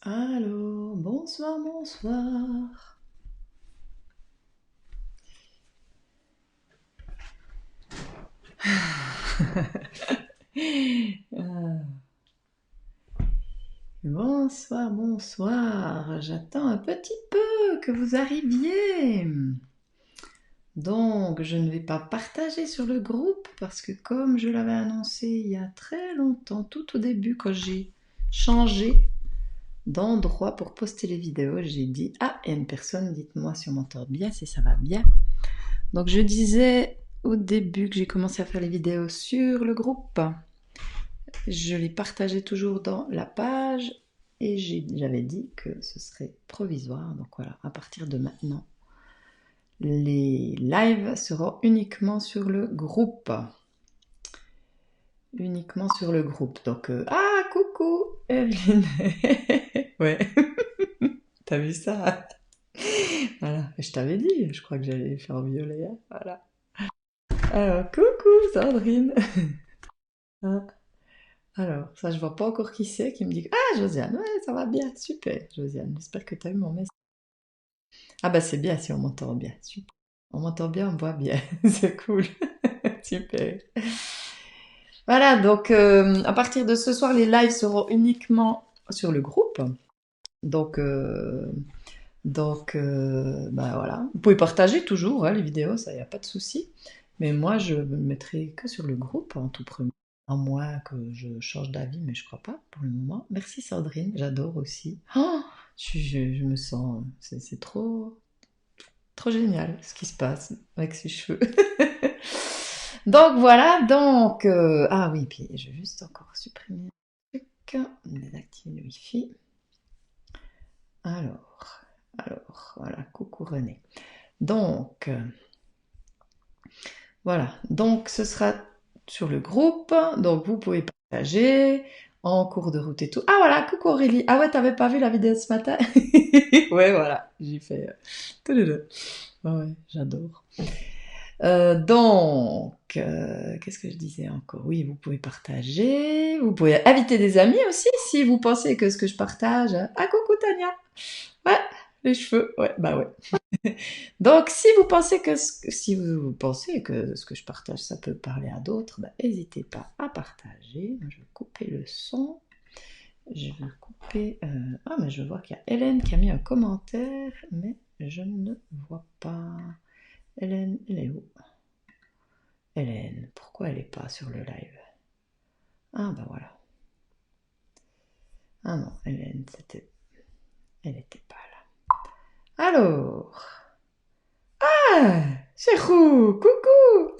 Allô, bonsoir, bonsoir. Ah, bonsoir, bonsoir. J'attends un petit peu que vous arriviez. Donc, je ne vais pas partager sur le groupe parce que comme je l'avais annoncé il y a très longtemps, tout au début, quand j'ai changé d'endroit pour poster les vidéos, j'ai dit, ah, il y a une personne, dites-moi si on m'entend bien, si ça va bien. Donc, je disais au début que j'ai commencé à faire les vidéos sur le groupe. Je les partageais toujours dans la page et j'avais dit que ce serait provisoire. Donc voilà, à partir de maintenant, les lives seront uniquement sur le groupe. Uniquement sur le groupe. Donc, ah, coucou, Evelyne. Ouais, t'as vu ça? Voilà, je t'avais dit, je crois que j'allais les faire violer, hein. Voilà. Alors, coucou, Sandrine. Hein. Alors, ça, je vois pas encore qui c'est qui me dit ah, Josiane, ouais, ça va bien, super, Josiane, j'espère que tu as eu mon message. Ah, bah, c'est bien si on m'entend bien, super. On m'entend bien, on me voit bien, c'est cool, super. Voilà, donc à partir de ce soir, les lives seront uniquement sur le groupe. Donc, bah voilà. Vous pouvez partager toujours hein, les vidéos, ça, y a pas de souci. Mais moi, je me mettrai que sur le groupe en tout premier. À moins que je change d'avis, mais je crois pas pour le moment. Merci Sandrine, j'adore aussi. Oh, je me sens, c'est trop, trop génial ce qui se passe avec ces cheveux. Donc voilà, donc ah oui, puis je vais juste encore supprimer un truc, désactiver le wifi. Alors, voilà, coucou René. Donc voilà, donc ce sera sur le groupe, donc vous pouvez partager en cours de route et tout. Ah voilà, coucou Aurélie. Ah ouais, t'avais pas vu la vidéo de ce matin? Ouais, voilà, j'ai fait tous les deux. Ouais, ouais, j'adore. Qu'est-ce que je disais encore? Oui, vous pouvez partager, vous pouvez inviter des amis aussi si vous pensez que ce que je partage. Ah, coucou Tania! Ouais, les cheveux, ouais, bah ouais. Donc, si vous pensez que ce que je partage, ça peut parler à d'autres, bah, n'hésitez pas à partager. Je vais couper le son. Je vais couper. Ah, mais je vois qu'il y a Hélène qui a mis un commentaire, mais je ne vois pas. Hélène, elle est où? Hélène, pourquoi elle n'est pas sur le live? Ah, bah voilà. Ah non, Hélène, elle n'était pas là. Alors, ah, Cheikhou, coucou!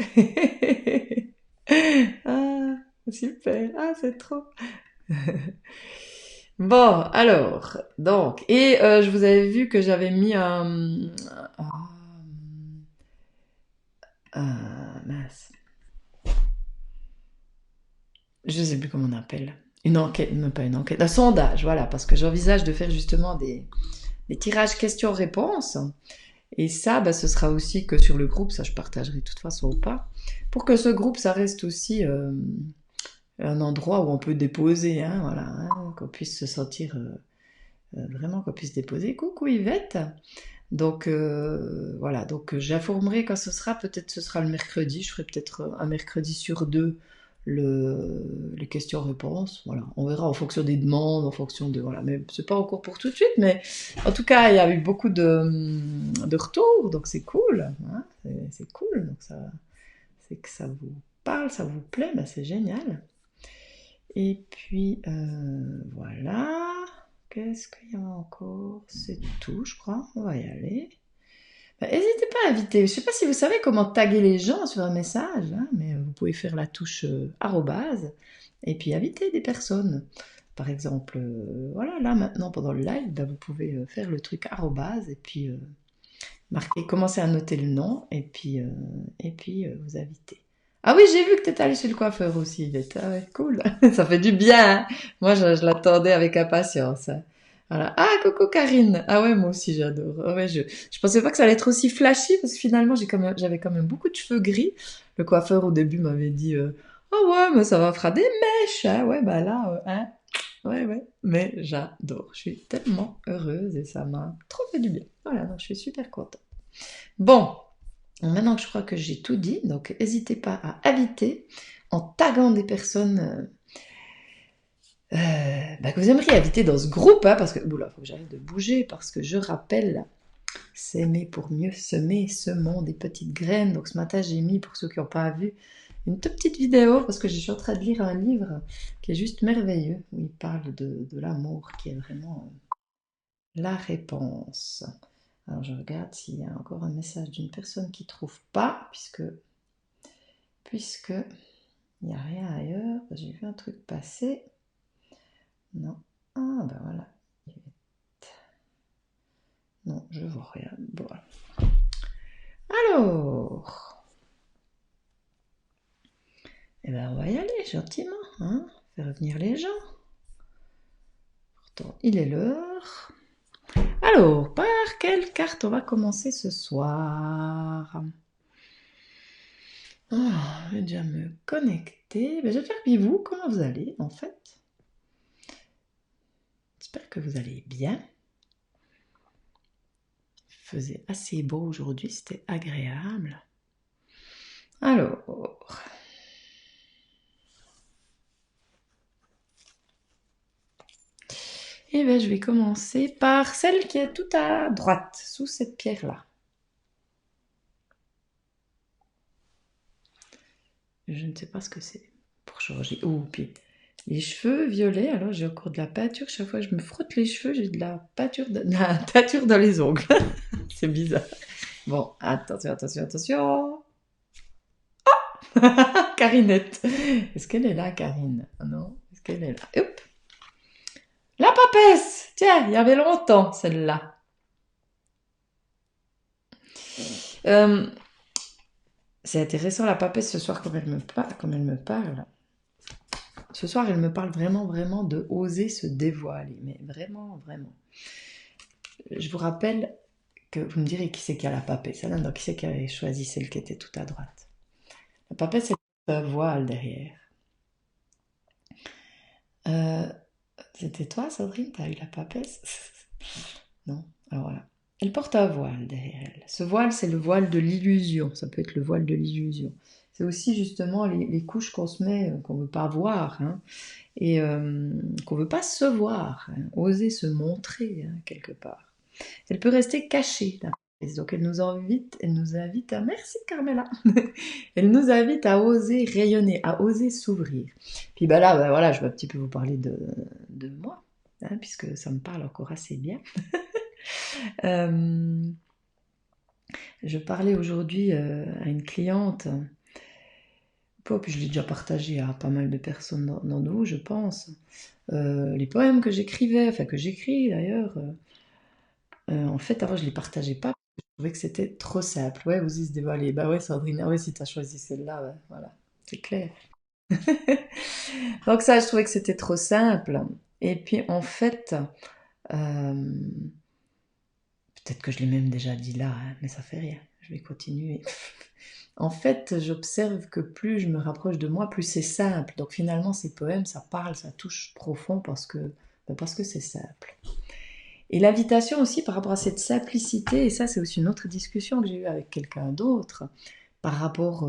Ah, super, ah, c'est trop. Bon, alors, donc, et je vous avais vu que j'avais mis mince, je sais plus comment on appelle. Une enquête, non pas une enquête, un sondage, voilà, parce que j'envisage de faire justement des tirages questions-réponses. Et ça, bah, ce sera aussi que sur le groupe, ça je partagerai de toute façon ou pas, pour que ce groupe, ça reste aussi un endroit où on peut déposer, hein, voilà, hein, qu'on puisse se sentir vraiment qu'on puisse déposer. Coucou Yvette. Donc voilà, donc j'informerai quand ce sera, peut-être ce sera le mercredi, je ferai peut-être un mercredi sur deux les questions-réponses. Voilà, on verra en fonction des demandes, en fonction de voilà, mais c'est pas encore pour tout de suite, mais en tout cas il y a eu beaucoup de retours, donc c'est cool, hein, c'est cool, donc ça c'est que ça vous parle, ça vous plaît, ben c'est génial. Et puis voilà. Qu'est-ce qu'il y a encore? C'est tout, je crois. On va y aller. Bah, n'hésitez pas à inviter. Je ne sais pas si vous savez comment taguer les gens sur un message, hein, mais vous pouvez faire la touche arrobase et puis inviter des personnes. Par exemple, voilà, là maintenant pendant le live, bah, vous pouvez faire le truc arrobase et puis marquer, commencer à noter le nom et puis vous inviter. Ah oui, j'ai vu que tu étais allée chez le coiffeur aussi, Yvette. Ah ouais, cool. Ça fait du bien, hein. Moi, je l'attendais avec impatience, hein. Voilà. Ah, coucou Karine. Ah ouais, moi aussi, j'adore. Ah ouais, je pensais pas que ça allait être aussi flashy parce que finalement, j'avais quand même beaucoup de cheveux gris. Le coiffeur, au début, m'avait dit, oh ouais, mais ça va fera des mèches, hein. Ouais, bah là, hein. Ouais, ouais, mais j'adore. Je suis tellement heureuse et ça m'a trop fait du bien. Voilà, donc je suis super contente. Bon, maintenant que je crois que j'ai tout dit, donc n'hésitez pas à inviter en taguant des personnes que vous aimeriez inviter dans ce groupe, hein, parce que, oula, faut que j'arrête de bouger, parce que je rappelle, s'aimer pour mieux semer, semons des petites graines. Donc ce matin, j'ai mis, pour ceux qui n'ont pas vu, une toute petite vidéo, parce que je suis en train de lire un livre qui est juste merveilleux, où il parle de l'amour, qui est vraiment la réponse. Alors je regarde s'il y a encore un message d'une personne qui ne trouve pas, puisque il n'y a rien ailleurs. J'ai vu un truc passer. Non. Ah ben voilà. Non, je vois rien. Bon. Alors, eh ben on va y aller gentiment, hein, faire venir les gens. Pourtant, il est l'heure. Alors, par quelle carte on va commencer ce soir? Je vais déjà me connecter. Ben, je vais faire vous, comment vous allez en fait? J'espère que vous allez bien. Il faisait assez beau aujourd'hui, c'était agréable. Alors, eh bien, je vais commencer par celle qui est tout à droite, sous cette pierre-là. Je ne sais pas ce que c'est pour changer. Oh, puis les cheveux violets, alors j'ai encore de la peinture. Chaque fois que je me frotte les cheveux, j'ai de la peinture, de la teinture dans les ongles. C'est bizarre. Bon, attention, attention, attention. Carinette. Est-ce qu'elle est là, Karine? Non, est-ce qu'elle est là? Hop. La papesse. Tiens, il y avait longtemps, celle-là. C'est intéressant, la papesse, ce soir, comme elle me parle. Ce soir, elle me parle vraiment, vraiment de oser se dévoiler. Mais vraiment, vraiment. Je vous rappelle que vous me direz qui c'est qui a la papesse. Alors, donc, qui c'est qui avait choisi celle qui était tout à droite? La papesse, c'est un voile derrière. C'était toi, Sandrine? T'as eu la papesse? Non? Alors voilà. Elle porte un voile derrière elle. Ce voile, c'est le voile de l'illusion. Ça peut être le voile de l'illusion. C'est aussi justement les couches qu'on se met, qu'on ne veut pas voir, hein, et qu'on ne veut pas se voir, hein, oser se montrer, hein, quelque part. Elle peut rester cachée, la papesse. Donc elle nous invite à... Merci Carmela. Elle nous invite à oser rayonner, à oser s'ouvrir. Puis bah là, bah voilà, je vais un petit peu vous parler de moi, hein, puisque ça me parle encore assez bien. Je parlais aujourd'hui à une cliente, puis je l'ai déjà partagé à pas mal de personnes dans nous, je pense, les poèmes que j'écrivais, enfin que j'écris d'ailleurs. En fait, avant, je les partageais pas, parce que je trouvais que c'était trop simple. Ouais, oser se dévoiler. Bah ouais, Sandrine, ah ouais, si t'as choisi celle-là, ouais, voilà, c'est clair. Donc ça, je trouvais que c'était trop simple. Et puis, en fait, peut-être que je l'ai même déjà dit là, hein, mais ça fait rien. Je vais continuer. En fait, j'observe que plus je me rapproche de moi, plus c'est simple. Donc finalement, ces poèmes, ça parle, ça touche profond parce que c'est simple. Et l'invitation aussi par rapport à cette simplicité, et ça c'est aussi une autre discussion que j'ai eue avec quelqu'un d'autre, par rapport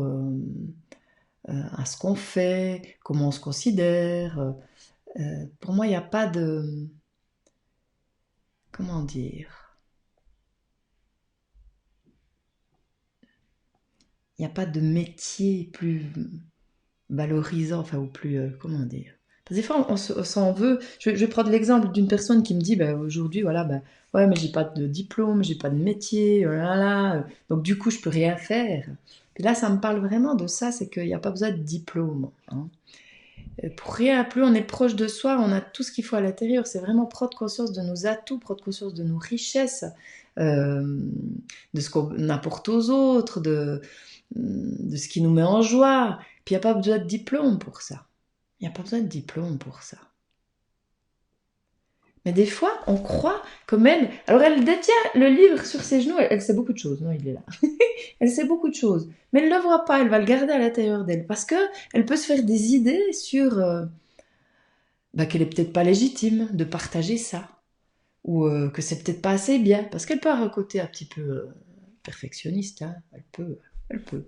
à ce qu'on fait, comment on se considère. Pour moi, il n'y a pas de... Comment dire? Il n'y a pas de métier plus valorisant, enfin, ou plus... comment dire? Parce que des fois, on s'en veut. Je vais prendre l'exemple d'une personne qui me dit, bah, aujourd'hui, voilà, bah, ouais, mais j'ai pas de diplôme, j'ai pas de métier, oh là là, donc du coup, je peux rien faire. Puis là, ça me parle vraiment de ça, c'est qu'il n'y a pas besoin de diplôme, hein. Pour rien, plus on est proche de soi, on a tout ce qu'il faut à l'intérieur. C'est vraiment prendre conscience de nos atouts, prendre conscience de nos richesses, de ce qu'on apporte aux autres, de ce qui nous met en joie. Puis il n'y a pas besoin de diplôme pour ça. Il n'y a pas besoin de diplôme pour ça. Mais des fois, on croit que même... Alors elle détient le livre sur ses genoux, elle sait beaucoup de choses. Non, il est là. Elle sait beaucoup de choses. Mais elle ne le voit pas, elle va le garder à l'intérieur d'elle. Parce que elle peut se faire des idées sur... bah, qu'elle est peut-être pas légitime de partager ça. Ou que c'est peut-être pas assez bien. Parce qu'elle peut avoir un côté un petit peu perfectionniste. Hein. Elle peut. Elle peut.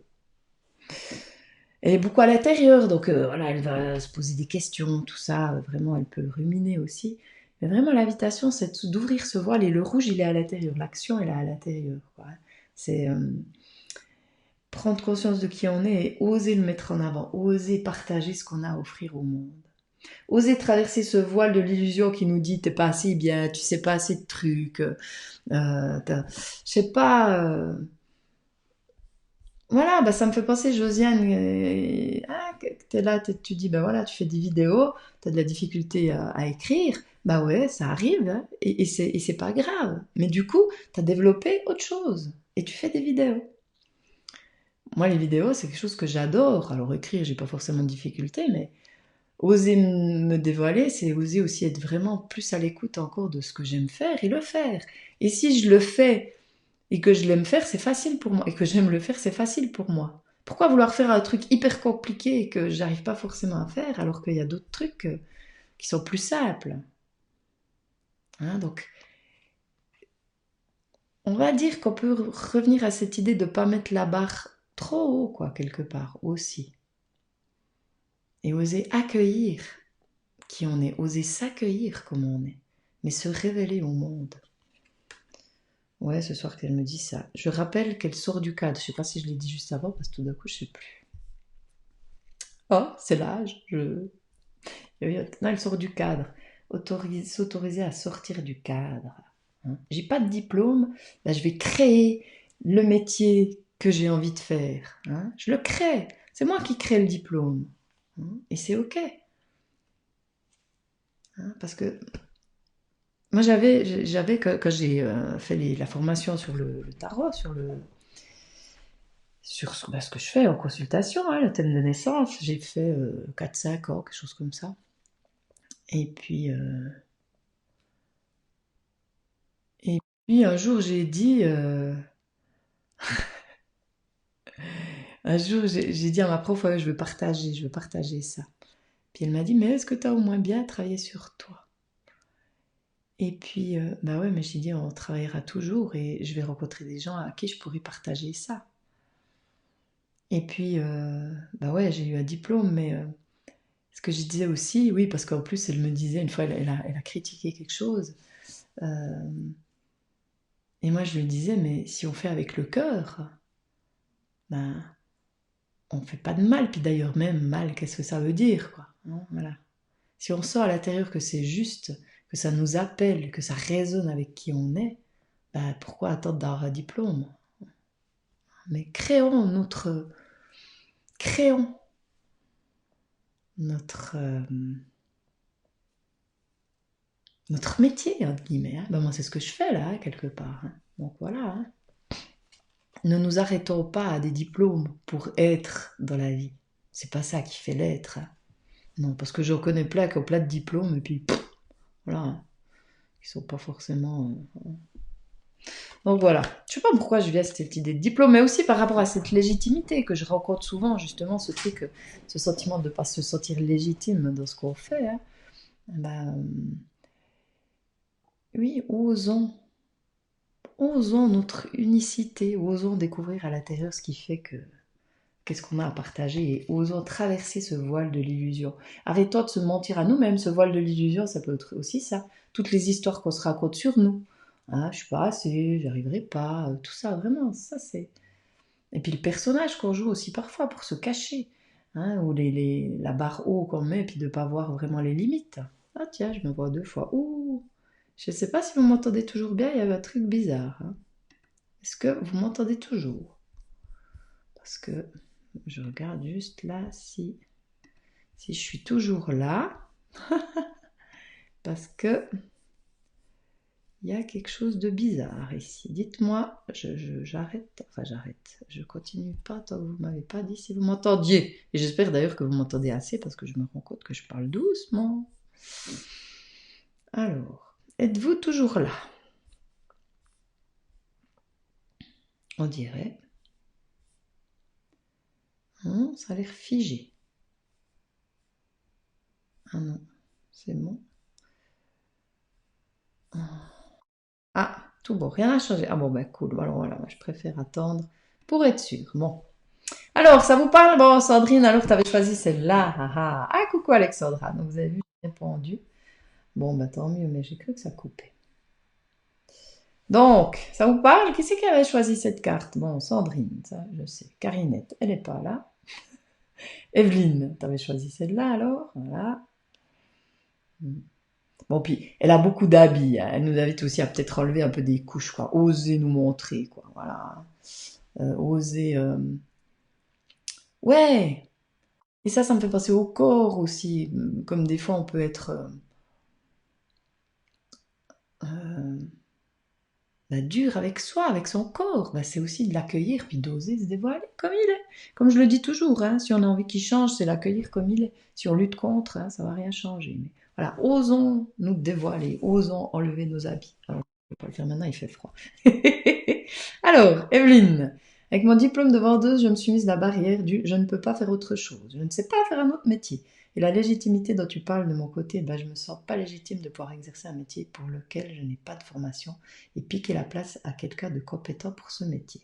Elle est beaucoup à l'intérieur, donc voilà, elle va se poser des questions, tout ça. Vraiment, elle peut ruminer aussi. Mais vraiment, l'invitation, c'est d'ouvrir ce voile. Et le rouge, il est à l'intérieur. L'action, elle est à l'intérieur. Quoi. C'est prendre conscience de qui on est et oser le mettre en avant. Oser partager ce qu'on a à offrir au monde. Oser traverser ce voile de l'illusion qui nous dit t'es pas assez bien, tu sais pas assez de trucs, je sais pas. Voilà, bah ça me fait penser, Josiane, t'es là, tu dis, bah voilà, tu fais des vidéos, t'as de la difficulté à écrire, bah ouais, ça arrive, hein, et c'est pas grave. Mais du coup, t'as développé autre chose, et tu fais des vidéos. Moi, les vidéos, c'est quelque chose que j'adore. Alors écrire, j'ai pas forcément de difficulté, mais oser me dévoiler, c'est oser aussi être vraiment plus à l'écoute encore de ce que j'aime faire et le faire. Et si je le fais et que je l'aime faire, c'est facile pour moi. Et que j'aime le faire, c'est facile pour moi. Pourquoi vouloir faire un truc hyper compliqué et que j'arrive pas forcément à faire alors qu'il y a d'autres trucs qui sont plus simples. Hein, donc, on va dire qu'on peut revenir à cette idée de ne pas mettre la barre trop haut, quoi, quelque part, aussi. Et oser accueillir qui on est, oser s'accueillir comme on est, mais se révéler au monde. Ouais, ce soir qu'elle me dit ça. Je rappelle qu'elle sort du cadre. Je sais pas si je l'ai dit juste avant parce que tout d'un coup je sais plus. Oh, c'est l'âge. Non, elle sort du cadre. S'autoriser à sortir du cadre. Hein. J'ai pas de diplôme. Là, je vais créer le métier que j'ai envie de faire. Hein. Je le crée. C'est moi qui crée le diplôme. Hein. Et c'est ok. Hein, parce que moi, quand j'ai fait la formation sur le tarot, sur ce que je fais en consultation, hein, le thème de naissance, j'ai fait 4-5 ans, quelque chose comme ça. Et et puis un jour, j'ai dit, j'ai dit à ma prof, ouais, je veux partager ça. Puis elle m'a dit, mais est-ce que tu as au moins bien travaillé sur toi? Et puis, bah ouais, mais j'ai dit, on travaillera toujours et je vais rencontrer des gens à qui je pourrais partager ça. Et puis, bah ouais, j'ai eu un diplôme, mais ce que je disais aussi, oui, parce qu'en plus, elle me disait, une fois, elle a critiqué quelque chose. euh, et moi, je lui disais, mais si on fait avec le cœur, ben, on fait pas de mal. Puis d'ailleurs, même mal, qu'est-ce que ça veut dire, quoi, hein, voilà. Si on sent à l'intérieur que c'est juste, que ça nous appelle, que ça résonne avec qui on est, ben, pourquoi attendre d'avoir un diplôme? Mais créons notre, notre métier, entre guillemets. Hein. Ben, moi, c'est ce que je fais là, quelque part. Hein. Donc voilà. Hein. Ne nous arrêtons pas à des diplômes pour être dans la vie. C'est pas ça qui fait l'être. Hein. Non, parce que je connais plein qui ont plein de diplômes et puis voilà, hein, qui sont pas forcément. Donc voilà. Je sais pas pourquoi je viens à cette idée de diplôme, mais aussi par rapport à cette légitimité que je rencontre souvent, justement, ce truc, ce sentiment de ne pas se sentir légitime dans ce qu'on fait. Hein. Ben, oui, osons notre unicité, osons découvrir à l'intérieur ce qui fait que qu'est-ce qu'on a à partager et osons traverser ce voile de l'illusion. Arrêtons de se mentir à nous-mêmes, ce voile de l'illusion, ça peut être aussi ça. Toutes les histoires qu'on se raconte sur nous. Ah, je suis pas assez, j'arriverai pas, tout ça, vraiment, ça c'est. Et puis le personnage qu'on joue aussi parfois pour se cacher. Hein, ou la barre haut qu'on met, puis de ne pas voir vraiment les limites. Ah tiens, je me vois 2 fois. Ouh, je ne sais pas si vous m'entendez toujours bien, il y avait un truc bizarre. Hein. Est-ce que vous m'entendez toujours? Parce que je regarde juste là si je suis toujours là. Parce que il y a quelque chose de bizarre ici. Dites-moi, j'arrête, enfin j'arrête, je continue pas tant que vous m'avez pas dit si vous m'entendiez. Et j'espère d'ailleurs que vous m'entendez assez parce que je me rends compte que je parle doucement. Alors, êtes-vous toujours là? On dirait. Ça a l'air figé. Ah non, c'est bon. Ah, tout bon, rien n'a changé. Ah bon, ben cool. Alors voilà, moi, je préfère attendre pour être sûr. Bon. Alors, ça vous parle? Bon, Sandrine, alors tu avais choisi celle-là. Ah, ah. Ah, coucou Alexandra. Donc vous avez vu, j'ai répondu. Bon, bah tant mieux, mais j'ai cru que ça coupait. Donc, ça vous parle? Qui c'est qui avait choisi cette carte? Bon, Sandrine, ça, je sais. Carinette, elle n'est pas là. Evelyne, t'avais choisi celle-là alors? Voilà. Bon, puis elle a beaucoup d'habits, hein. Elle nous invite aussi à peut-être relever un peu des couches, quoi. Oser nous montrer, quoi. Voilà. Oser. Ouais! Et ça me fait penser au corps aussi. Comme des fois, on peut être euh, bah, dur avec soi, avec son corps. Bah, c'est aussi de l'accueillir, puis d'oser se dévoiler comme il est. Comme je le dis toujours, hein, si on a envie qu'il change, c'est l'accueillir comme il est. Si on lutte contre, hein, ça va rien changer. Mais voilà, osons nous dévoiler, osons enlever nos habits. Alors, je ne vais pas le faire maintenant, il fait froid. Alors, Evelyne, avec mon diplôme de vendeuse, je me suis mise la barrière du je ne peux pas faire autre chose, je ne sais pas faire un autre métier. Et la légitimité dont tu parles de mon côté, ben, je me sens pas légitime de pouvoir exercer un métier pour lequel je n'ai pas de formation et piquer la place à quelqu'un de compétent pour ce métier.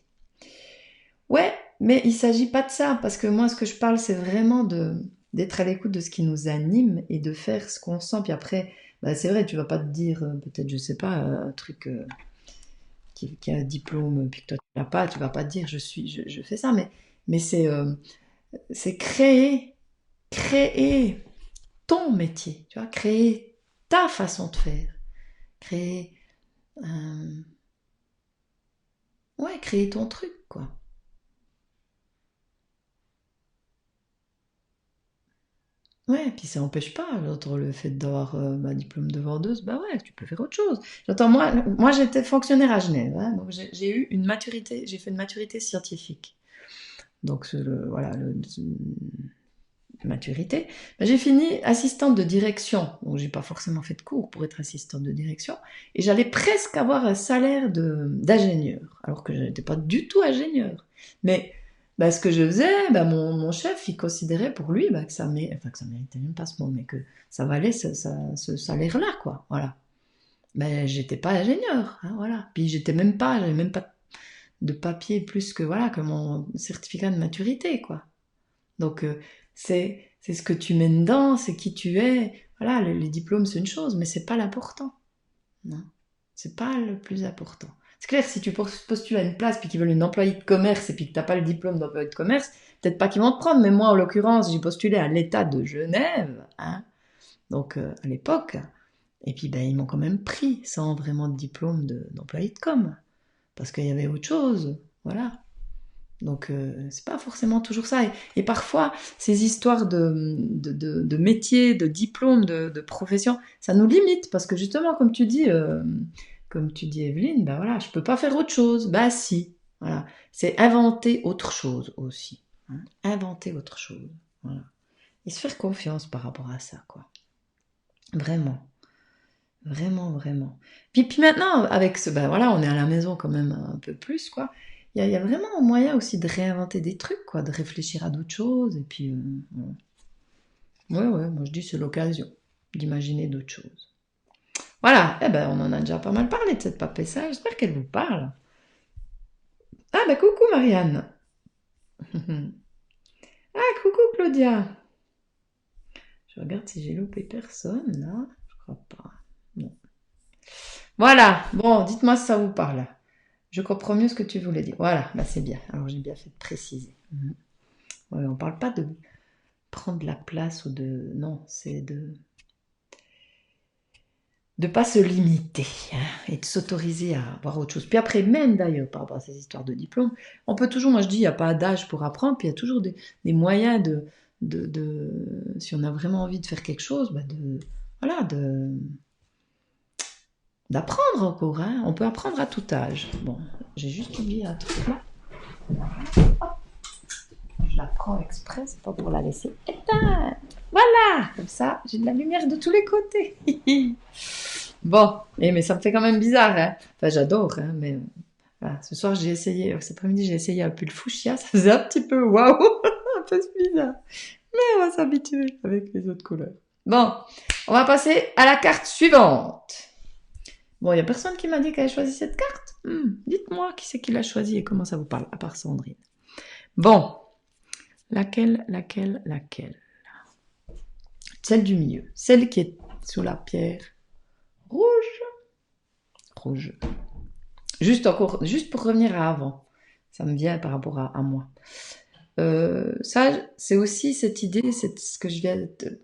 Ouais, mais il s'agit pas de ça, parce que moi, ce que je parle, c'est vraiment d'être à l'écoute de ce qui nous anime et de faire ce qu'on sent. Puis après, bah, c'est vrai, tu vas pas te dire, peut-être, je sais pas, un truc qui a un diplôme, puis que toi tu l'as pas, tu vas pas te dire, je fais ça, mais c'est créer ton métier, tu vois, créer ta façon de faire, créer, euh, ouais, créer ton truc, quoi. Ouais, puis ça n'empêche pas, j'entends le fait d'avoir ma diplôme de vendeuse, bah ouais, tu peux faire autre chose. J'entends, moi j'étais fonctionnaire à Genève, hein, donc j'ai eu une maturité, j'ai fait une maturité scientifique. Donc voilà, maturité, bah, j'ai fini assistante de direction. Donc j'ai pas forcément fait de cours pour être assistante de direction. Et j'allais presque avoir un salaire d'ingénieur, alors que je n'étais pas du tout ingénieur. Mais bah, ce que je faisais, bah, mon chef, il considérait pour lui bah, enfin, que ça méritait même pas ce mot, mais que ça valait ce salaire-là, quoi. Voilà. Mais j'étais pas ingénieur, hein, voilà. Puis j'avais même pas de papier plus que voilà que mon certificat de maturité, quoi. Donc c'est ce que tu mets dedans, c'est qui tu es. Voilà, les diplômes c'est une chose, mais c'est pas l'important. Non, c'est pas le plus important. C'est clair, si tu postules à une place puis qu'ils veulent une employée de commerce et puis que t'as pas le diplôme d'employé de commerce, peut-être pas qu'ils vont te prendre. Mais moi, en l'occurrence, j'ai postulé à l'État de Genève, hein, donc à l'époque, et puis ben ils m'ont quand même pris sans vraiment de diplôme d'employé de com, parce qu'il y avait autre chose. Voilà. Donc, c'est pas forcément toujours ça. Et parfois, ces histoires de métier, de diplôme, de profession, ça nous limite parce que justement, comme tu dis, Evelyne, ben voilà, je peux pas faire autre chose. Bah si, voilà, c'est inventer autre chose aussi, hein. Inventer autre chose, voilà. Et se faire confiance par rapport à ça, quoi. Vraiment, vraiment, vraiment. Puis maintenant, avec ben voilà, on est à la maison quand même un peu plus, quoi. Il y a vraiment un moyen aussi de réinventer des trucs, quoi, de réfléchir à d'autres choses. Et puis, ouais, ouais, moi je dis c'est l'occasion d'imaginer d'autres choses. Voilà, eh ben on en a déjà pas mal parlé de cette papessa, j'espère qu'elle vous parle. Ah ben coucou Marianne. Ah coucou Claudia. Je regarde si j'ai loupé personne, là. Je crois pas. Non. Voilà, bon, dites-moi si ça vous parle. Je comprends mieux ce que tu voulais dire. Voilà, bah c'est bien. Alors j'ai bien fait de préciser. Ouais, on parle pas de prendre la place ou de... Non, c'est de pas se limiter, hein, et de s'autoriser à voir autre chose. Puis après, même d'ailleurs, par rapport à ces histoires de diplôme, on peut toujours, moi je dis, il n'y a pas d'âge pour apprendre, puis il y a toujours des moyens si on a vraiment envie de faire quelque chose, bah voilà, d'apprendre encore, hein. On peut apprendre à tout âge. Bon, j'ai juste oublié un truc là. Je la prends exprès, c'est pas pour la laisser éteinte. Voilà, comme ça, j'ai de la lumière de tous les côtés. Bon, mais ça me fait quand même bizarre, hein. Enfin, j'adore, hein, mais voilà. Ce soir, cet après-midi, j'ai essayé un pull fuchsia, ça faisait un petit peu waouh, un peu bizarre. Mais on va s'habituer avec les autres couleurs. Bon, on va passer à la carte suivante. Bon, il n'y a personne qui m'a dit qu'elle a choisi cette carte. Dites-moi qui c'est qui l'a choisi et comment ça vous parle, à part Sandrine. Bon, laquelle Celle du milieu. Celle qui est sous la pierre rouge. Rouge. Juste pour revenir à avant. Ça me vient par rapport à moi. Ça, c'est aussi cette idée, c'est ce que je viens de...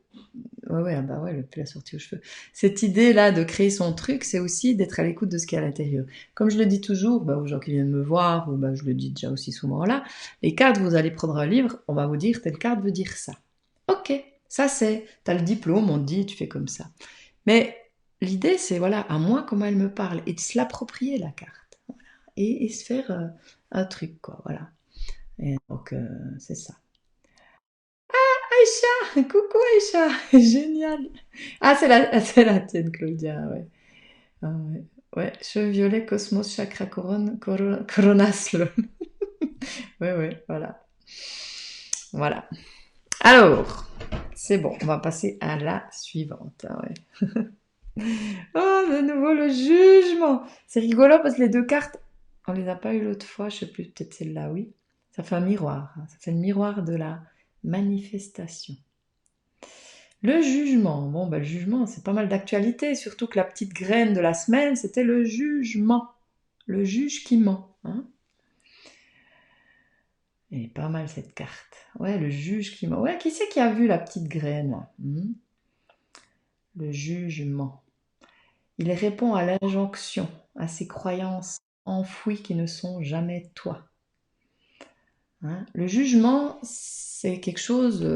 Ouais, bah ouais, la sortie aux cheveux. Cette idée-là de créer son truc, c'est aussi d'être à l'écoute de ce qu'il y a à l'intérieur. Comme je le dis toujours, aux gens qui viennent me voir, ou je le dis déjà aussi souvent là, les cartes, vous allez prendre un livre, on va vous dire, telle carte veut dire ça. Ok, ça c'est, t'as le diplôme, on te dit, tu fais comme ça. Mais l'idée, c'est, voilà, à moi, comment elle me parle, et de se l'approprier, la carte. Voilà. Et se faire un truc, quoi, voilà. Et donc, c'est ça. Aïcha, coucou Aïcha, génial. Ah, c'est la tienne, Claudia, ouais. Ah, ouais. Ouais, cheveux violets, cosmos, chakra, coronaslo. Ouais, voilà. Voilà. Alors, c'est bon, on va passer à la suivante. Ah ouais. Oh, de nouveau le jugement. C'est rigolo parce que les deux cartes, on les a pas eu l'autre fois, je sais plus, peut-être celle-là, oui. Ça fait un miroir, hein. Ça fait le miroir de la manifestation. Le jugement. Bon, le jugement, c'est pas mal d'actualité, surtout que la petite graine de la semaine, c'était le jugement. Le juge qui ment. Hein. Elle est pas mal cette carte. Ouais, le juge qui ment. Ouais, qui c'est qui a vu la petite graine là Le jugement. Il répond à l'injonction, à ses croyances enfouies qui ne sont jamais toi. Hein. Le jugement, c'est quelque chose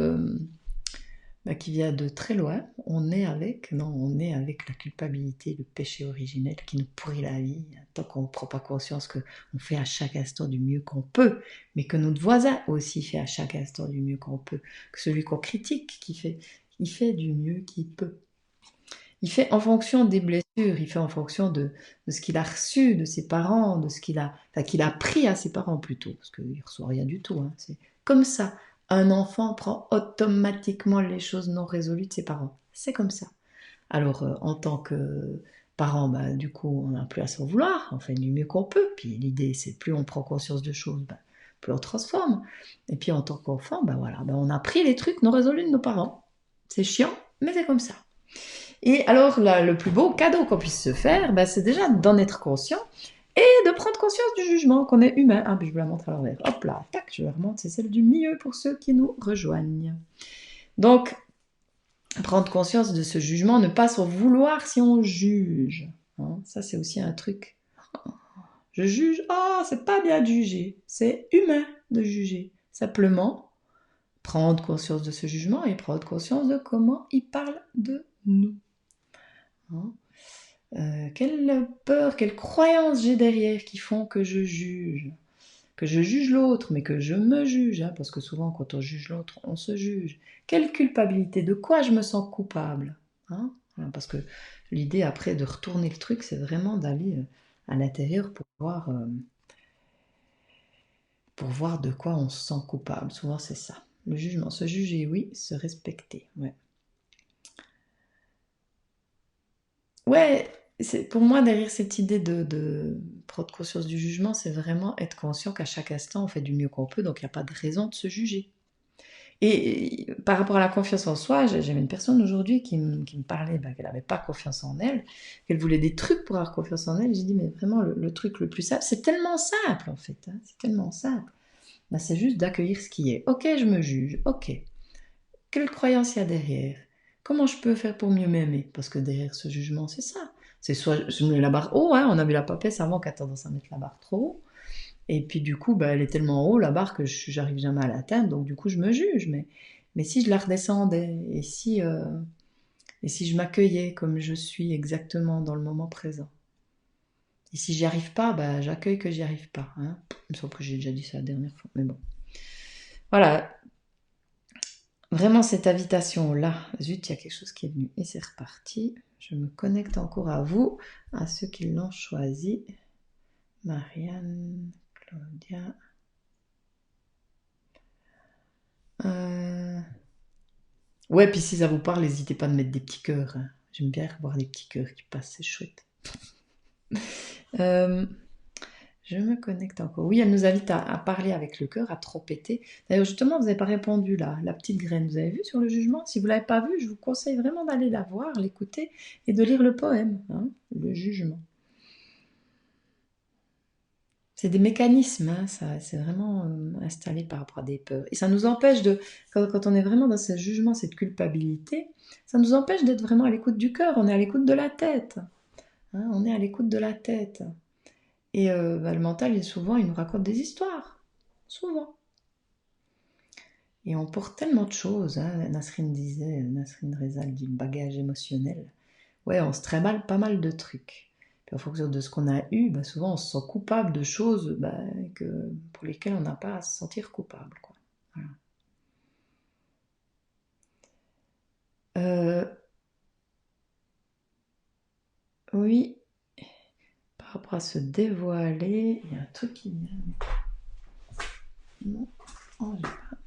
qui vient de très loin. On est avec la culpabilité, le péché originel qui nous pourrit la vie. Tant qu'on ne prend pas conscience qu'on fait à chaque instant du mieux qu'on peut, mais que notre voisin aussi fait à chaque instant du mieux qu'on peut, que celui qu'on critique, il fait du mieux qu'il peut. Il fait en fonction des blessures, il fait en fonction de ce qu'il a reçu de ses parents, de ce qu'il a pris à ses parents plutôt, parce qu'il ne reçoit rien du tout. Hein. C'est comme ça. Un enfant prend automatiquement les choses non résolues de ses parents. C'est comme ça. Alors, en tant que parent, du coup, on n'a plus à s'en vouloir, on fait du mieux qu'on peut. Puis l'idée, c'est plus on prend conscience de choses, plus on transforme. Et puis en tant qu'enfant, on a pris les trucs non résolus de nos parents. C'est chiant, mais c'est comme ça. Et alors, le plus beau cadeau qu'on puisse se faire, c'est déjà d'en être conscient et de prendre conscience du jugement, qu'on est humain. Ah, puis je vous la montre à l'envers. Hop là, tac, je la remonte, c'est celle du milieu pour ceux qui nous rejoignent. Donc, prendre conscience de ce jugement, ne pas s'en vouloir si on juge. Hein, ça, c'est aussi un truc. Je juge, c'est pas bien de juger. C'est humain de juger. Simplement, prendre conscience de ce jugement et prendre conscience de comment il parle de nous. Hein. Quelle peur, quelles croyances j'ai derrière qui font que je juge l'autre, mais que je me juge, hein, parce que souvent quand on juge l'autre, on se juge. Quelle culpabilité, de quoi je me sens coupable, hein, parce que l'idée après de retourner le truc, c'est vraiment d'aller à l'intérieur pour voir de quoi on se sent coupable. Souvent c'est ça, le jugement, se juger, oui, se respecter, ouais. Ouais, pour moi, derrière cette idée de prendre conscience du jugement, c'est vraiment être conscient qu'à chaque instant, on fait du mieux qu'on peut, donc il n'y a pas de raison de se juger. Et par rapport à la confiance en soi, j'avais une personne aujourd'hui qui me parlait qu'elle n'avait pas confiance en elle, qu'elle voulait des trucs pour avoir confiance en elle. J'ai dit, mais vraiment, le truc le plus simple, c'est tellement simple en fait, hein, c'est tellement simple. C'est juste d'accueillir ce qui est. Ok, je me juge, ok. Quelle croyance il y a derrière? Comment je peux faire pour mieux m'aimer? Parce que derrière ce jugement, c'est ça. C'est soit je mets la barre haut, hein, on a vu la papesse avant qui a tendance à mettre la barre trop haut. Et puis du coup, elle est tellement haut, la barre, que j'arrive jamais à l'atteindre, donc du coup, je me juge. Mais si je la redescendais, et si je m'accueillais comme je suis exactement dans le moment présent. Et si j'y arrive pas, j'accueille que j'y arrive pas. Hein. Il me semble que j'ai déjà dit ça la dernière fois, mais bon. Voilà, vraiment cette invitation-là, zut, il y a quelque chose qui est venu et c'est reparti. Je me connecte encore à vous, à ceux qui l'ont choisi. Marianne, Claudia. Ouais, puis si ça vous parle, n'hésitez pas à mettre des petits cœurs, hein. J'aime bien voir des petits cœurs qui passent, c'est chouette. Euh, je me connecte encore. Oui, elle nous invite à parler avec le cœur, à trop péter. D'ailleurs, justement, vous n'avez pas répondu là, la petite graine. Vous avez vu sur le jugement? Si vous ne l'avez pas vu, je vous conseille vraiment d'aller la voir, l'écouter et de lire le poème, hein, le jugement. C'est des mécanismes, hein, ça, c'est vraiment installé par rapport à des peurs. Et ça nous empêche de, quand on est vraiment dans ce jugement, cette culpabilité, ça nous empêche d'être vraiment à l'écoute du cœur, on est à l'écoute de la tête. Hein, on est à l'écoute de la tête. Et le mental, souvent, il nous raconte des histoires. Souvent. Et on porte tellement de choses. Hein. Nasrin Rezal dit le bagage émotionnel. Ouais, on se trimballe pas mal de trucs. Puis en fonction de ce qu'on a eu, bah, souvent on se sent coupable de choses bah, pour lesquelles on n'a pas à se sentir coupable. Quoi. Voilà. Euh, oui, par rapport à se dévoiler, il y a un truc qui vient. Non, oh, j'ai pas.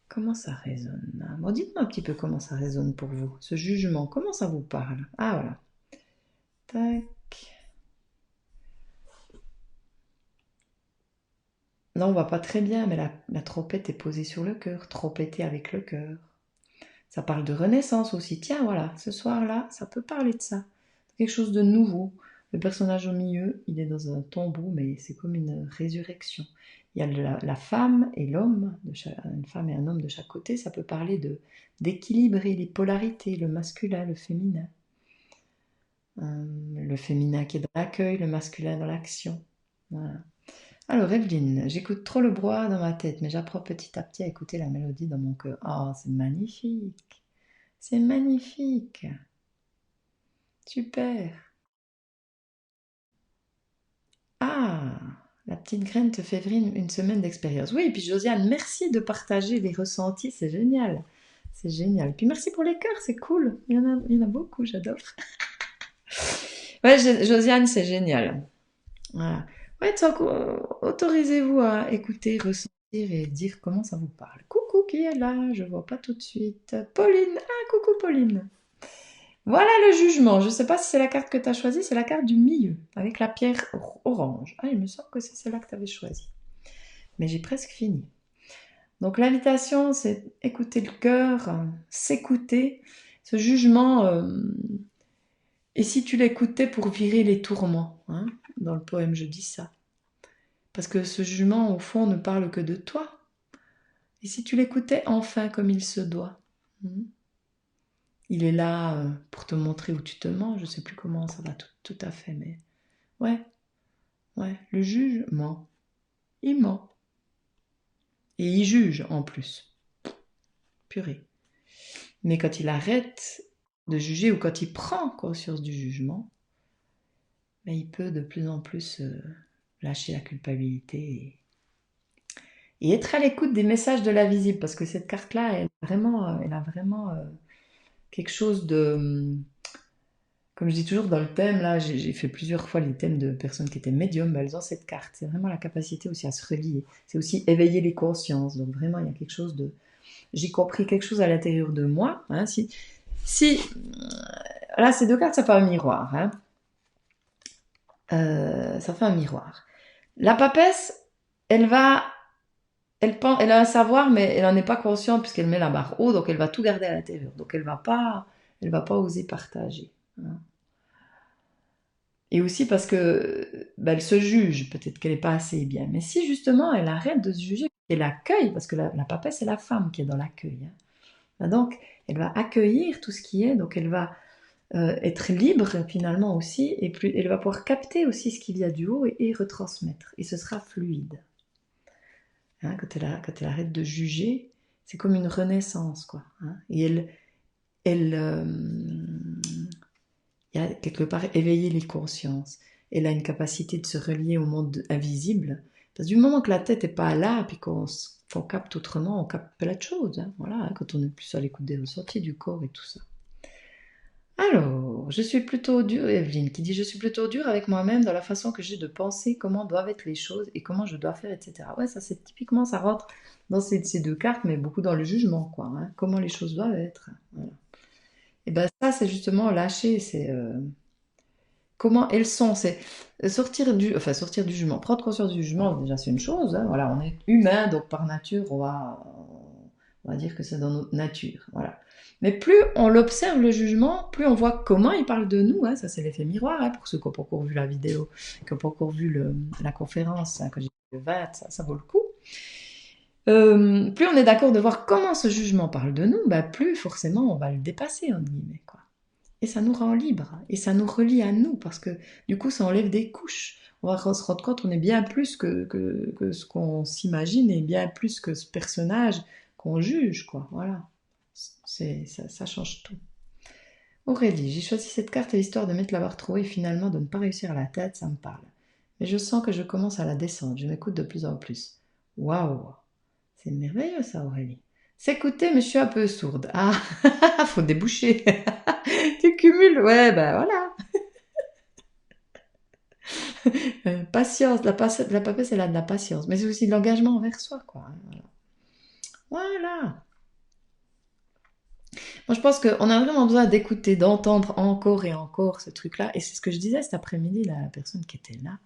Comment ça résonne? Bon, dites-moi un petit peu comment ça résonne pour vous, ce jugement, comment ça vous parle? Ah voilà. Tac. Non, on va pas très bien, mais la trompette est posée sur le cœur, trompeter avec le cœur. Ça parle de renaissance aussi. Tiens, voilà, ce soir-là, ça peut parler de ça. Quelque chose de nouveau. Le personnage au milieu, il est dans un tombeau, mais c'est comme une résurrection. Il y a la femme et l'homme, une femme et un homme de chaque côté. Ça peut parler d'équilibrer les polarités, le masculin, le féminin. Le féminin qui est dans l'accueil, le masculin dans l'action. Voilà. Alors, Evelyne, j'écoute trop le brouhaha dans ma tête, mais j'apprends petit à petit à écouter la mélodie dans mon cœur. Oh, c'est magnifique! C'est magnifique! Super! Ah! La petite graine te fait vivre une semaine d'expérience. Oui, et puis Josiane, merci de partager les ressentis, c'est génial. C'est génial. Puis merci pour les cœurs, c'est cool. Il y en a beaucoup, j'adore. Ouais, Josiane, c'est génial. Voilà. Ouais, autorisez-vous à écouter, ressentir et dire comment ça vous parle. Coucou, qui est là? Je vois pas tout de suite. Pauline. Ah, coucou Pauline. Voilà le jugement. Je sais pas si c'est la carte que tu as choisie, c'est la carte du milieu, avec la pierre orange. Ah, il me semble que c'est celle-là que tu avais choisie. Mais j'ai presque fini. Donc l'invitation, c'est écouter le cœur, s'écouter. Ce jugement, et si tu l'écoutais pour virer les tourments, hein, dans le poème, je dis ça. Parce que ce jugement, au fond, ne parle que de toi. Et si tu l'écoutais enfin comme il se doit, il est là pour te montrer où tu te mens. Je ne sais plus comment ça va tout à fait, mais ouais, ouais. Le juge ment. Il ment. Et il juge en plus. Purée. Mais quand il arrête de juger ou quand il prend conscience du jugement, ben, il peut de plus en plus lâcher la culpabilité et être à l'écoute des messages de l'invisible, parce que cette carte-là, elle a vraiment quelque chose de... Comme je dis toujours dans le thème, là, j'ai fait plusieurs fois les thèmes de personnes qui étaient médiums, ben, elles ont cette carte. C'est vraiment la capacité aussi à se relier. C'est aussi éveiller les consciences. Donc vraiment, il y a quelque chose de... J'ai compris quelque chose à l'intérieur de moi. Hein, là, ces deux cartes, ça fait un miroir. Hein. Ça fait un miroir. La papesse, elle va... elle a un savoir, mais elle n'en est pas consciente puisqu'elle met la barre haut, donc elle va tout garder à l'intérieur. Donc elle va pas oser partager. Hein. Et aussi parce que ben, elle se juge, peut-être qu'elle n'est pas assez bien. Mais si justement elle arrête de se juger, elle accueille, parce que la papesse c'est la femme qui est dans l'accueil. Hein. Ben donc elle va accueillir tout ce qui est, donc elle va être libre finalement aussi, et plus, elle va pouvoir capter aussi ce qu'il y a du haut et retransmettre. Et ce sera fluide. Hein, quand elle arrête de juger, c'est comme une renaissance, quoi. Hein, et il y a quelque part éveiller les consciences. Elle a une capacité de se relier au monde invisible. Parce que du moment que la tête n'est pas là, puis qu'on capte autrement, on capte plein de choses. Hein, voilà, hein, quand on est plus à l'écoute des ressentis du corps et tout ça. Alors, Alors, je suis plutôt dure, Evelyne qui dit, je suis plutôt dure avec moi-même dans la façon que j'ai de penser comment doivent être les choses et comment je dois faire, etc. Ouais, ça c'est typiquement, ça rentre dans ces deux cartes, mais beaucoup dans le jugement, quoi. Hein, comment les choses doivent être. Voilà. Et ben ça, c'est justement lâcher, c'est comment elles sont, c'est sortir du jugement, prendre conscience du jugement, déjà c'est une chose, hein, voilà, on est humain, donc par nature, on va dire que c'est dans notre nature, voilà. Mais plus on l'observe le jugement, plus on voit comment il parle de nous, hein, ça c'est l'effet miroir, hein, pour ceux qui n'ont pas encore vu la vidéo, qui n'ont pas encore vu la conférence, hein, que j'ai fait le 20, ça vaut le coup. Plus on est d'accord de voir comment ce jugement parle de nous, bah, plus forcément on va le dépasser, entre guillemets, quoi. Et ça nous rend libres, et ça nous relie à nous, parce que du coup, ça enlève des couches. On va se rendre compte qu'on est bien plus que ce qu'on s'imagine, et bien plus que ce personnage qu'on juge, quoi. Voilà. Ça change tout. Aurélie, j'ai choisi cette carte à l'histoire de m'être l'avoir trouvée et finalement de ne pas réussir à la tête, ça me parle. Mais je sens que je commence à la descendre, je m'écoute de plus en plus. Waouh, c'est merveilleux ça, Aurélie. S'écouter, mais je suis un peu sourde. Ah, faut déboucher. Tu cumules, ouais, ben voilà. Patience, la papesse, elle a de la patience, mais c'est aussi de l'engagement envers soi, quoi. Voilà. Moi, je pense qu'on a vraiment besoin d'écouter, d'entendre encore et encore ce truc-là. Et c'est ce que je disais cet après-midi, là, à la personne qui était là,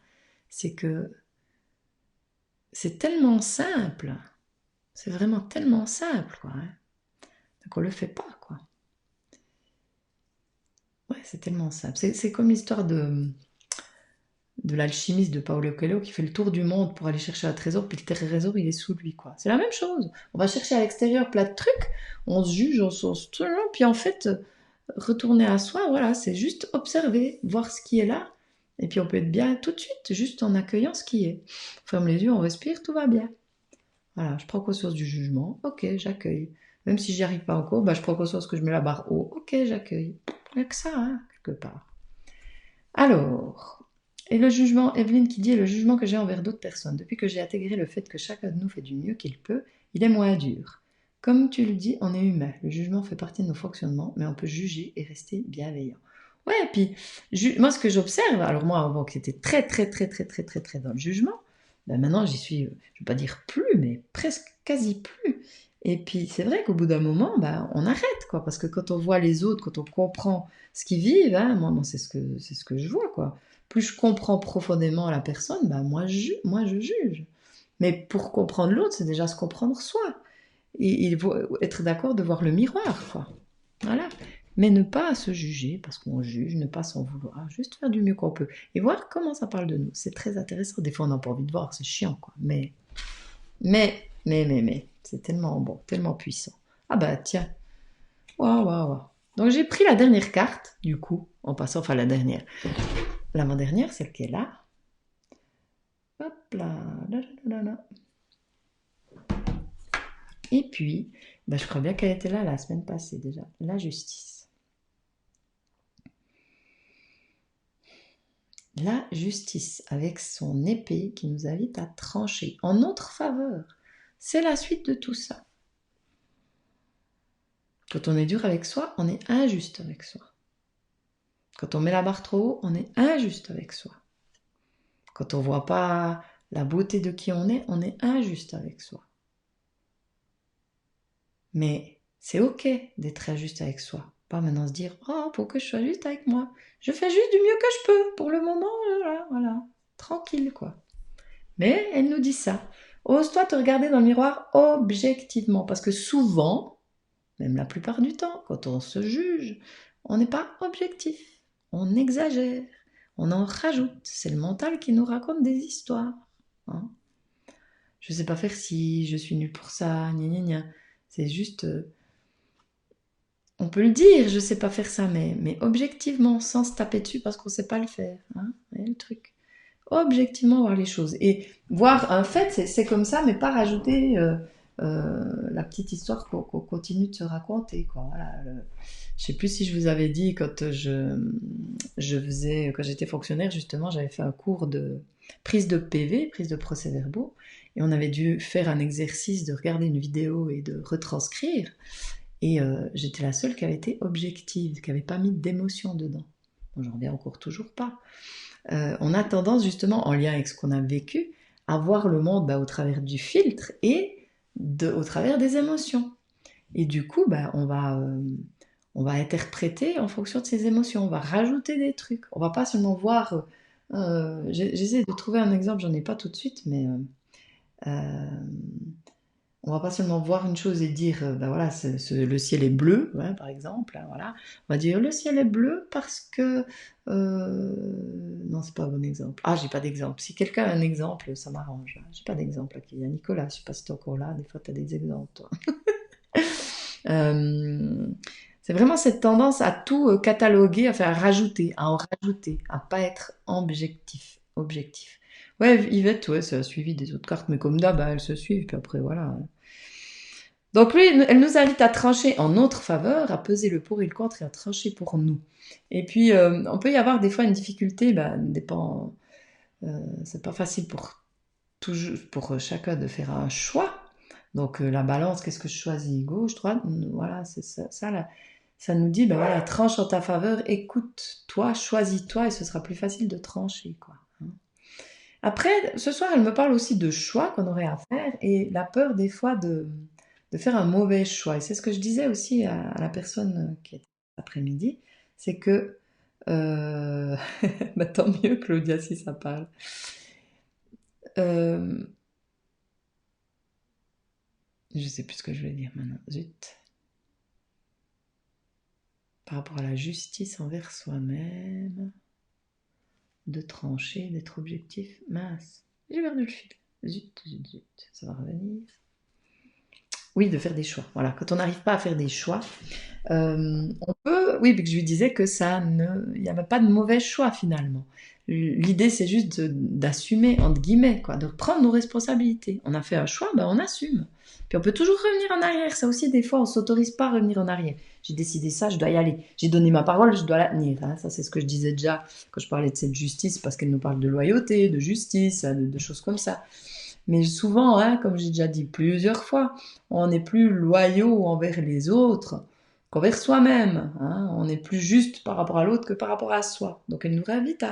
c'est que c'est tellement simple. C'est vraiment tellement simple, quoi. Hein. Donc on le fait pas, quoi. Ouais, c'est tellement simple. C'est comme l'histoire de l'alchimiste de Paolo Coelho qui fait le tour du monde pour aller chercher un trésor, puis le trésor il est sous lui, quoi. C'est la même chose. On va chercher à l'extérieur plein de trucs, on se juge, puis en fait, retourner à soi, voilà, c'est juste observer, voir ce qui est là, et puis on peut être bien tout de suite, juste en accueillant ce qui est. On ferme les yeux, on respire, tout va bien. Voilà, je prends conscience du jugement, ok, j'accueille. Même si j'y arrive pas encore, bah, je prends conscience que je mets la barre haut, ok, j'accueille. Il n'y a que ça, hein, quelque part. Alors, et le jugement, Evelyne qui dit, le jugement que j'ai envers d'autres personnes, depuis que j'ai intégré le fait que chacun de nous fait du mieux qu'il peut, il est moins dur. Comme tu le dis, on est humain, le jugement fait partie de nos fonctionnements, mais on peut juger et rester bienveillant. Ouais, et puis, moi ce que j'observe, alors moi avant que c'était très très très très très très très dans le jugement, ben maintenant j'y suis, je ne vais pas dire plus, mais presque quasi plus. Et puis c'est vrai qu'au bout d'un moment, ben, on arrête, quoi, parce que quand on voit les autres, quand on comprend ce qu'ils vivent, hein, moi c'est ce que je vois, quoi. Plus je comprends profondément la personne, ben, moi je juge. Mais pour comprendre l'autre, c'est déjà se comprendre soi. Et il faut être d'accord de voir le miroir, quoi. Voilà. Mais ne pas se juger, parce qu'on juge, ne pas s'en vouloir, juste faire du mieux qu'on peut. Et voir comment ça parle de nous. C'est très intéressant. Des fois, on n'a pas envie de voir, c'est chiant, quoi. Mais, c'est tellement bon, tellement puissant. Ah bah tiens, waouh, waouh, waouh. Donc j'ai pris la dernière carte, du coup, en passant, enfin la dernière. L'avant-dernière, celle qui est là. Hop là, là, là, là, là. Et puis, bah, je crois bien qu'elle était là la semaine passée déjà, la justice. La justice, avec son épée qui nous invite à trancher en notre faveur. C'est la suite de tout ça. Quand on est dur avec soi, on est injuste avec soi. Quand on met la barre trop haut, on est injuste avec soi. Quand on ne voit pas la beauté de qui on est injuste avec soi. Mais c'est ok d'être injuste avec soi. Pas maintenant se dire, oh, faut que je sois juste avec moi. Je fais juste du mieux que je peux. Pour le moment, voilà. Tranquille, quoi. Mais elle nous dit ça. Ose-toi te regarder dans le miroir objectivement. Parce que souvent, même la plupart du temps, quand on se juge, on n'est pas objectif. On exagère. On en rajoute. C'est le mental qui nous raconte des histoires. Hein. Je sais pas faire ci, je suis nulle pour ça, gna gna gna. C'est juste... on peut le dire, je sais pas faire ça, mais objectivement, sans se taper dessus parce qu'on sait pas le faire. Hein, le truc. Objectivement voir les choses. Et voir un fait, c'est comme ça, mais pas rajouter la petite histoire qu'on continue de se raconter. Quoi. Voilà, je sais plus si je vous avais dit, quand quand j'étais fonctionnaire, justement, j'avais fait un cours de prise de PV, prise de procès-verbaux, et on avait dû faire un exercice de regarder une vidéo et de retranscrire. Et j'étais la seule qui avait été objective, qui n'avait pas mis d'émotion dedans. j'en reviens encore toujours pas. On a tendance justement, en lien avec ce qu'on a vécu, à voir le monde au travers du filtre et au travers des émotions. Et du coup, on va interpréter en fonction de ces émotions, on va rajouter des trucs. On va pas seulement voir... j'essaie de trouver un exemple, j'en ai pas tout de suite, mais on va pas seulement voir une chose et dire, voilà, le ciel est bleu, ouais, par exemple, hein, voilà. On va dire le ciel est bleu parce que... non, c'est pas un bon exemple. Ah, j'ai pas d'exemple. Si quelqu'un a un exemple, ça m'arrange. J'ai pas d'exemple là. Il y a Nicolas, je sais pas si t'es encore là, des fois t'as des exemples, toi. C'est vraiment cette tendance à tout cataloguer, à faire rajouter, à en rajouter, à pas être objectif. Ouais, Yvette, ouais, ça a suivi des autres cartes, mais comme d'hab, elles se suivent, puis après, voilà. Donc lui, elle nous invite à trancher en notre faveur, à peser le pour et le contre et à trancher pour nous. Et puis, on peut y avoir des fois une difficulté, dépend, c'est pas facile pour chacun de faire un choix. Donc la balance, qu'est-ce que je choisis? Gauche, droite? Voilà, c'est ça là. Ça nous dit, voilà, tranche en ta faveur, écoute-toi, choisis-toi, et ce sera plus facile de trancher, quoi. Après, ce soir, elle me parle aussi de choix qu'on aurait à faire, et la peur des fois de faire un mauvais choix. Et c'est ce que je disais aussi à la personne qui était cet après-midi, c'est que... tant mieux, Claudia, si ça parle. Je sais plus ce que je voulais dire maintenant. Zut. Par rapport à la justice envers soi-même, de trancher, d'être objectif. Mince, j'ai perdu le fil. Zut, ça va revenir. Oui, de faire des choix. Voilà, quand on n'arrive pas à faire des choix, on peut... Oui, je lui disais que il n'y avait pas de mauvais choix finalement. L'idée, c'est juste d'assumer, entre guillemets, quoi, de prendre nos responsabilités. On a fait un choix, on assume. Puis on peut toujours revenir en arrière. Ça aussi, des fois, on ne s'autorise pas à revenir en arrière. J'ai décidé ça, je dois y aller. J'ai donné ma parole, je dois la tenir. Hein. Ça, c'est ce que je disais déjà quand je parlais de cette justice, parce qu'elle nous parle de loyauté, de justice, de choses comme ça. Mais souvent, comme j'ai déjà dit plusieurs fois, on est plus loyaux envers les autres qu'envers soi-même. Hein. On est plus juste par rapport à l'autre que par rapport à soi. Donc elle nous invite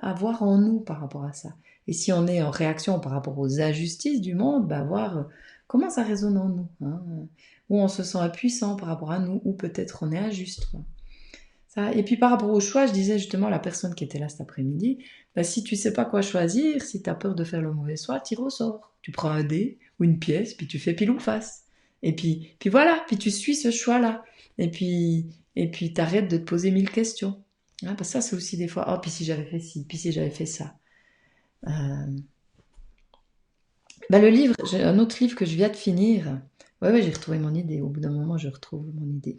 à voir en nous par rapport à ça. Et si on est en réaction par rapport aux injustices du monde, voir comment ça résonne en nous. Hein. Où on se sent impuissant par rapport à nous, ou peut-être on est injuste. Quoi. Ça. Et puis par rapport au choix, je disais justement à la personne qui était là cet après-midi, si tu sais pas quoi choisir, si tu as peur de faire le mauvais choix, tire au sort. Tu prends un dé ou une pièce, puis tu fais pile ou face. Et puis voilà, puis tu suis ce choix-là. Et puis t'arrêtes de te poser 1000 questions. Parce que ça, c'est aussi des fois, puis si j'avais fait ci, puis si j'avais fait ça. Le livre, j'ai un autre livre que je viens de finir. Ouais, j'ai retrouvé mon idée. Au bout d'un moment, je retrouve mon idée.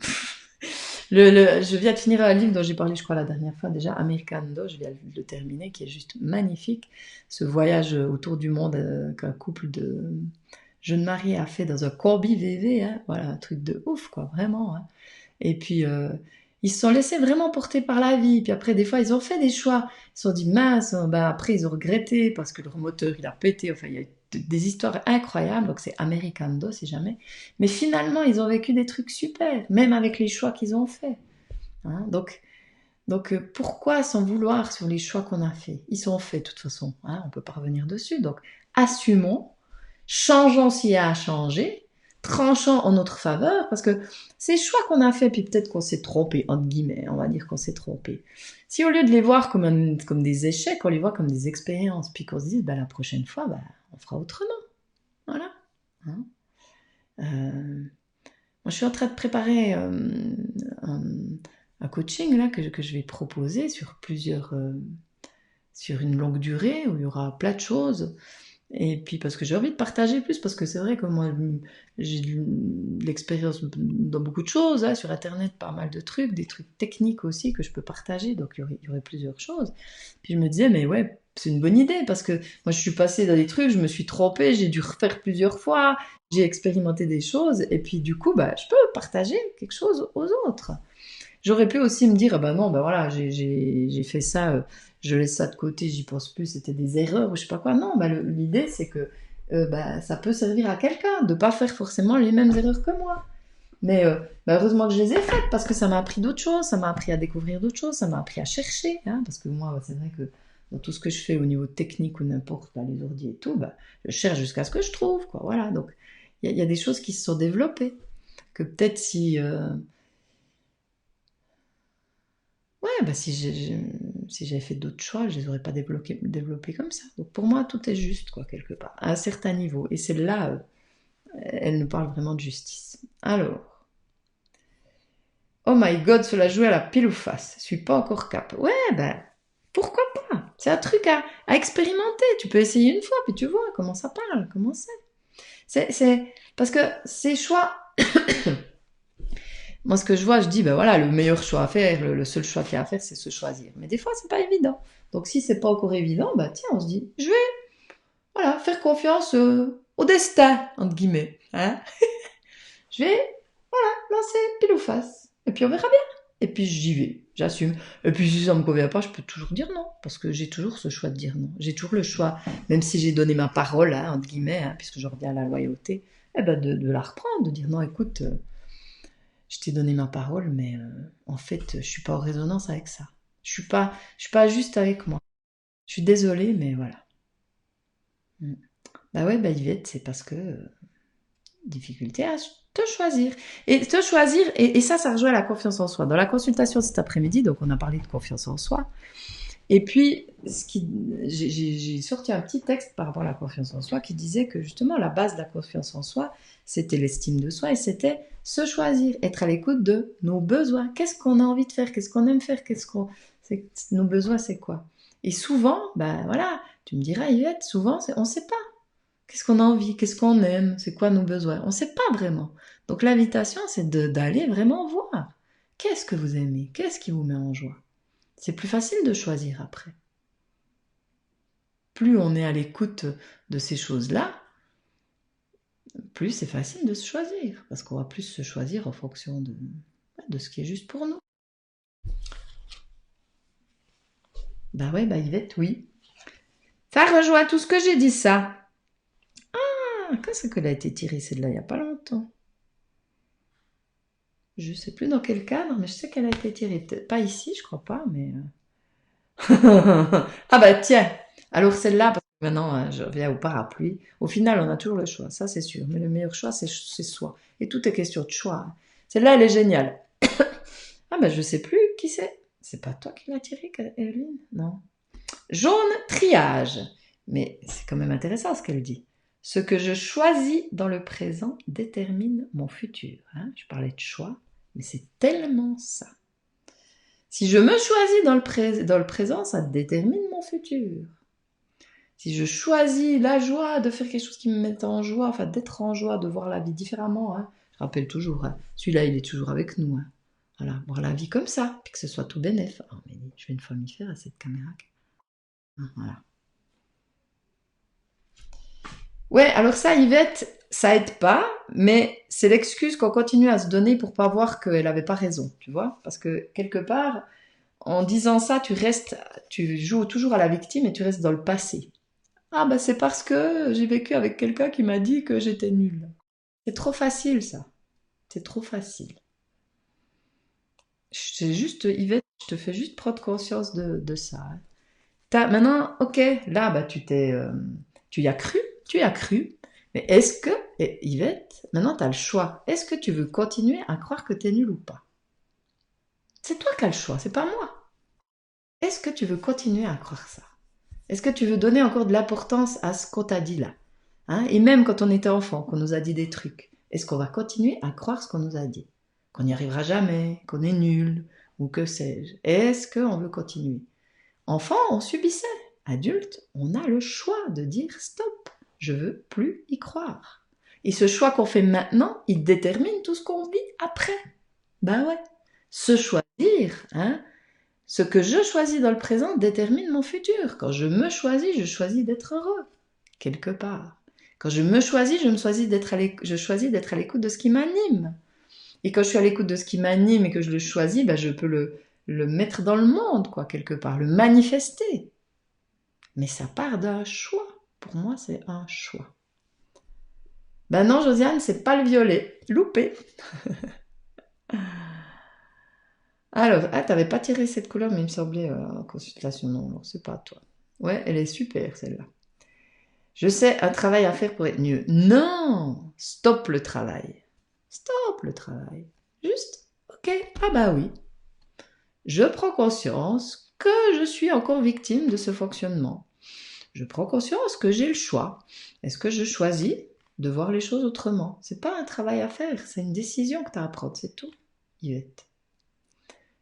Je viens de finir un livre dont j'ai parlé, je crois, la dernière fois déjà, Americando, je viens de le terminer, qui est juste magnifique. Ce voyage autour du monde qu'un couple de jeunes mariés a fait dans un Corby VV, hein, voilà, un truc de ouf, quoi, vraiment. Hein. Et puis, ils se sont laissés vraiment porter par la vie. Puis après, des fois, ils ont fait des choix. Ils se sont dit, mince, après, ils ont regretté parce que leur moteur, il a pété. Enfin, il y a des histoires incroyables. Donc, c'est Americando, si jamais. Mais finalement, ils ont vécu des trucs super, même avec les choix qu'ils ont faits. Hein, donc, pourquoi s'en vouloir sur les choix qu'on a faits? Ils sont faits, de toute façon. Hein, on ne peut pas revenir dessus. Donc, assumons, changeons s'il y a à changer, tranchant en notre faveur, parce que ces choix qu'on a fait, puis peut-être qu'on s'est trompé, entre guillemets, on va dire qu'on s'est trompé. Si au lieu de les voir comme des échecs, on les voit comme des expériences, puis qu'on se dise, la prochaine fois, on fera autrement. Voilà. Hein. Moi, je suis en train de préparer un coaching là, que je vais proposer sur sur une longue durée, où il y aura plein de choses. Et puis parce que j'ai envie de partager plus, parce que c'est vrai que moi j'ai de l'expérience dans beaucoup de choses, hein, sur internet, pas mal de trucs, des trucs techniques aussi que je peux partager, donc il y aurait plusieurs choses. Puis je me disais, mais ouais, c'est une bonne idée, parce que moi je suis passée dans des trucs, je me suis trompée, j'ai dû refaire plusieurs fois, j'ai expérimenté des choses, et puis du coup, je peux partager quelque chose aux autres. J'aurais pu aussi me dire, non, voilà, j'ai fait ça, je laisse ça de côté, j'y pense plus, c'était des erreurs ou je sais pas quoi. Non, l'idée c'est que ça peut servir à quelqu'un de pas faire forcément les mêmes erreurs que moi. Mais heureusement que je les ai faites parce que ça m'a appris d'autres choses, ça m'a appris à découvrir d'autres choses, ça m'a appris à chercher. Hein, parce que moi, c'est vrai que dans tout ce que je fais au niveau technique ou n'importe, bah, les ordi et tout, bah, je cherche jusqu'à ce que je trouve. Quoi, voilà. Donc, il y a des choses qui se sont développées. Que peut-être si... ouais, bah si j'avais fait d'autres choix, je les aurais pas développés comme ça. Donc pour moi, tout est juste, quoi, quelque part, à un certain niveau. Et celle-là, elle nous parle vraiment de justice. Alors, oh my god, cela jouait à la pile ou face. Je suis pas encore cap. Ouais, ben, pourquoi pas? C'est un truc à expérimenter. Tu peux essayer une fois, puis tu vois comment ça parle, comment c'est. Parce que ces choix, moi, ce que je vois, je dis, ben voilà, le meilleur choix à faire, le seul choix qu'il y a à faire, c'est se choisir. Mais des fois, c'est pas évident. Donc, si c'est pas encore évident, bah tiens, on se dit, je vais, voilà, faire confiance au destin, entre guillemets. Hein. Je vais, voilà, lancer pile ou face. Et puis, on verra bien. Et puis, j'y vais, j'assume. Et puis, si ça me convient pas, je peux toujours dire non. Parce que j'ai toujours ce choix de dire non. J'ai toujours le choix, même si j'ai donné ma parole, hein, entre guillemets, hein, puisque je reviens à la loyauté, eh ben de la reprendre, de dire non, écoute, je t'ai donné ma parole, mais en fait, je suis pas en résonance avec ça. Je suis pas juste avec moi. Je suis désolée, mais voilà. Mm. Bah ouais, bah Yvette, c'est parce que difficulté à te choisir. Et te choisir, et ça rejoint la confiance en soi. Dans la consultation cet après-midi, donc on a parlé de confiance en soi. Et puis, j'ai sorti un petit texte par rapport à la confiance en soi qui disait que justement la base de la confiance en soi, c'était l'estime de soi et c'était se choisir, être à l'écoute de nos besoins. Qu'est-ce qu'on a envie de faire? Qu'est-ce qu'on aime faire? Nos besoins, c'est quoi? Et souvent, ben voilà, tu me diras, Yvette, souvent, on ne sait pas. Qu'est-ce qu'on a envie? Qu'est-ce qu'on aime? C'est quoi nos besoins? On ne sait pas vraiment. Donc l'invitation, c'est d'aller vraiment voir. Qu'est-ce que vous aimez? Qu'est-ce qui vous met en joie? C'est plus facile de choisir après. Plus on est à l'écoute de ces choses-là, plus c'est facile de se choisir. Parce qu'on va plus se choisir en fonction de ce qui est juste pour nous. Bah ouais, bah Yvette, oui. Ça rejoint tout ce que j'ai dit, ça. Ah, quand c'est qu'elle a été tirée, celle-là, il n'y a pas longtemps. Je sais plus dans quel cadre, mais je sais qu'elle a été tirée. Pas ici, je crois pas, mais... ah bah tiens, alors celle-là, parce que maintenant je reviens au parapluie, au final on a toujours le choix, ça c'est sûr, mais le meilleur choix c'est soi. Et tout est question de choix. Hein. Celle-là elle est géniale. ah bah je sais plus qui c'est. C'est pas toi qui l'as tirée, Evelyne? Non. Jaune triage. Mais c'est quand même intéressant ce qu'elle dit. Ce que je choisis dans le présent détermine mon futur. Hein. Je parlais de choix, mais c'est tellement ça. Si je me choisis dans le présent, ça détermine mon futur. Si je choisis la joie de faire quelque chose qui me met en joie, enfin d'être en joie, de voir la vie différemment, hein. Je rappelle toujours, hein, celui-là il est toujours avec nous. Hein. Voilà, voir la vie comme ça, puis que ce soit tout bénéf. Oh, mais je vais une fois m'y faire à cette caméra. Voilà. Ouais, alors ça, Yvette, ça aide pas, mais c'est l'excuse qu'on continue à se donner pour pas voir qu'elle avait pas raison, tu vois. Parce que quelque part, en disant ça, tu joues toujours à la victime et tu restes dans le passé. Ah bah c'est parce que j'ai vécu avec quelqu'un qui m'a dit que j'étais nulle. C'est trop facile ça. C'est trop facile. C'est juste, Yvette, je te fais juste prendre conscience de ça. Hein. Maintenant, ok, là, bah tu y as cru, tu y as cru. Mais est-ce que, Yvette, maintenant tu as le choix. Est-ce que tu veux continuer à croire que tu es nulle ou pas? C'est toi qui as le choix, c'est pas moi. Est-ce que tu veux continuer à croire ça? Est-ce que tu veux donner encore de l'importance à ce qu'on t'a dit là? Hein? Et même quand on était enfant, qu'on nous a dit des trucs, est-ce qu'on va continuer à croire ce qu'on nous a dit? Qu'on n'y arrivera jamais, qu'on est nul, ou que sais-je? Est-ce qu'on veut continuer? Enfant, on subissait. Adulte, on a le choix de dire stop, je veux plus y croire. Et ce choix qu'on fait maintenant, il détermine tout ce qu'on vit après. Ben ouais. Se choisir, hein, ce que je choisis dans le présent détermine mon futur. Quand je me choisis, je choisis d'être heureux, quelque part. Quand je me choisis, je choisis d'être à l'écoute de ce qui m'anime. Et quand je suis à l'écoute de ce qui m'anime et que je le choisis, ben je peux le mettre dans le monde, quoi, quelque part, le manifester. Mais ça part d'un choix. Pour moi, c'est un choix. Ben non, Josiane, c'est pas le violet. Loupé. Alors, ah, t'avais pas tiré cette couleur, mais il me semblait en consultation. Non, non, c'est pas toi. Ouais, elle est super, celle-là. Je sais, un travail à faire pour être mieux. Non! Stop le travail. Stop le travail. Juste, ok, ah bah oui. Je prends conscience que je suis encore victime de ce fonctionnement. Je prends conscience que j'ai le choix. Est-ce que je choisis de voir les choses autrement? C'est pas un travail à faire, c'est une décision que tu as à prendre, c'est tout, Yvette.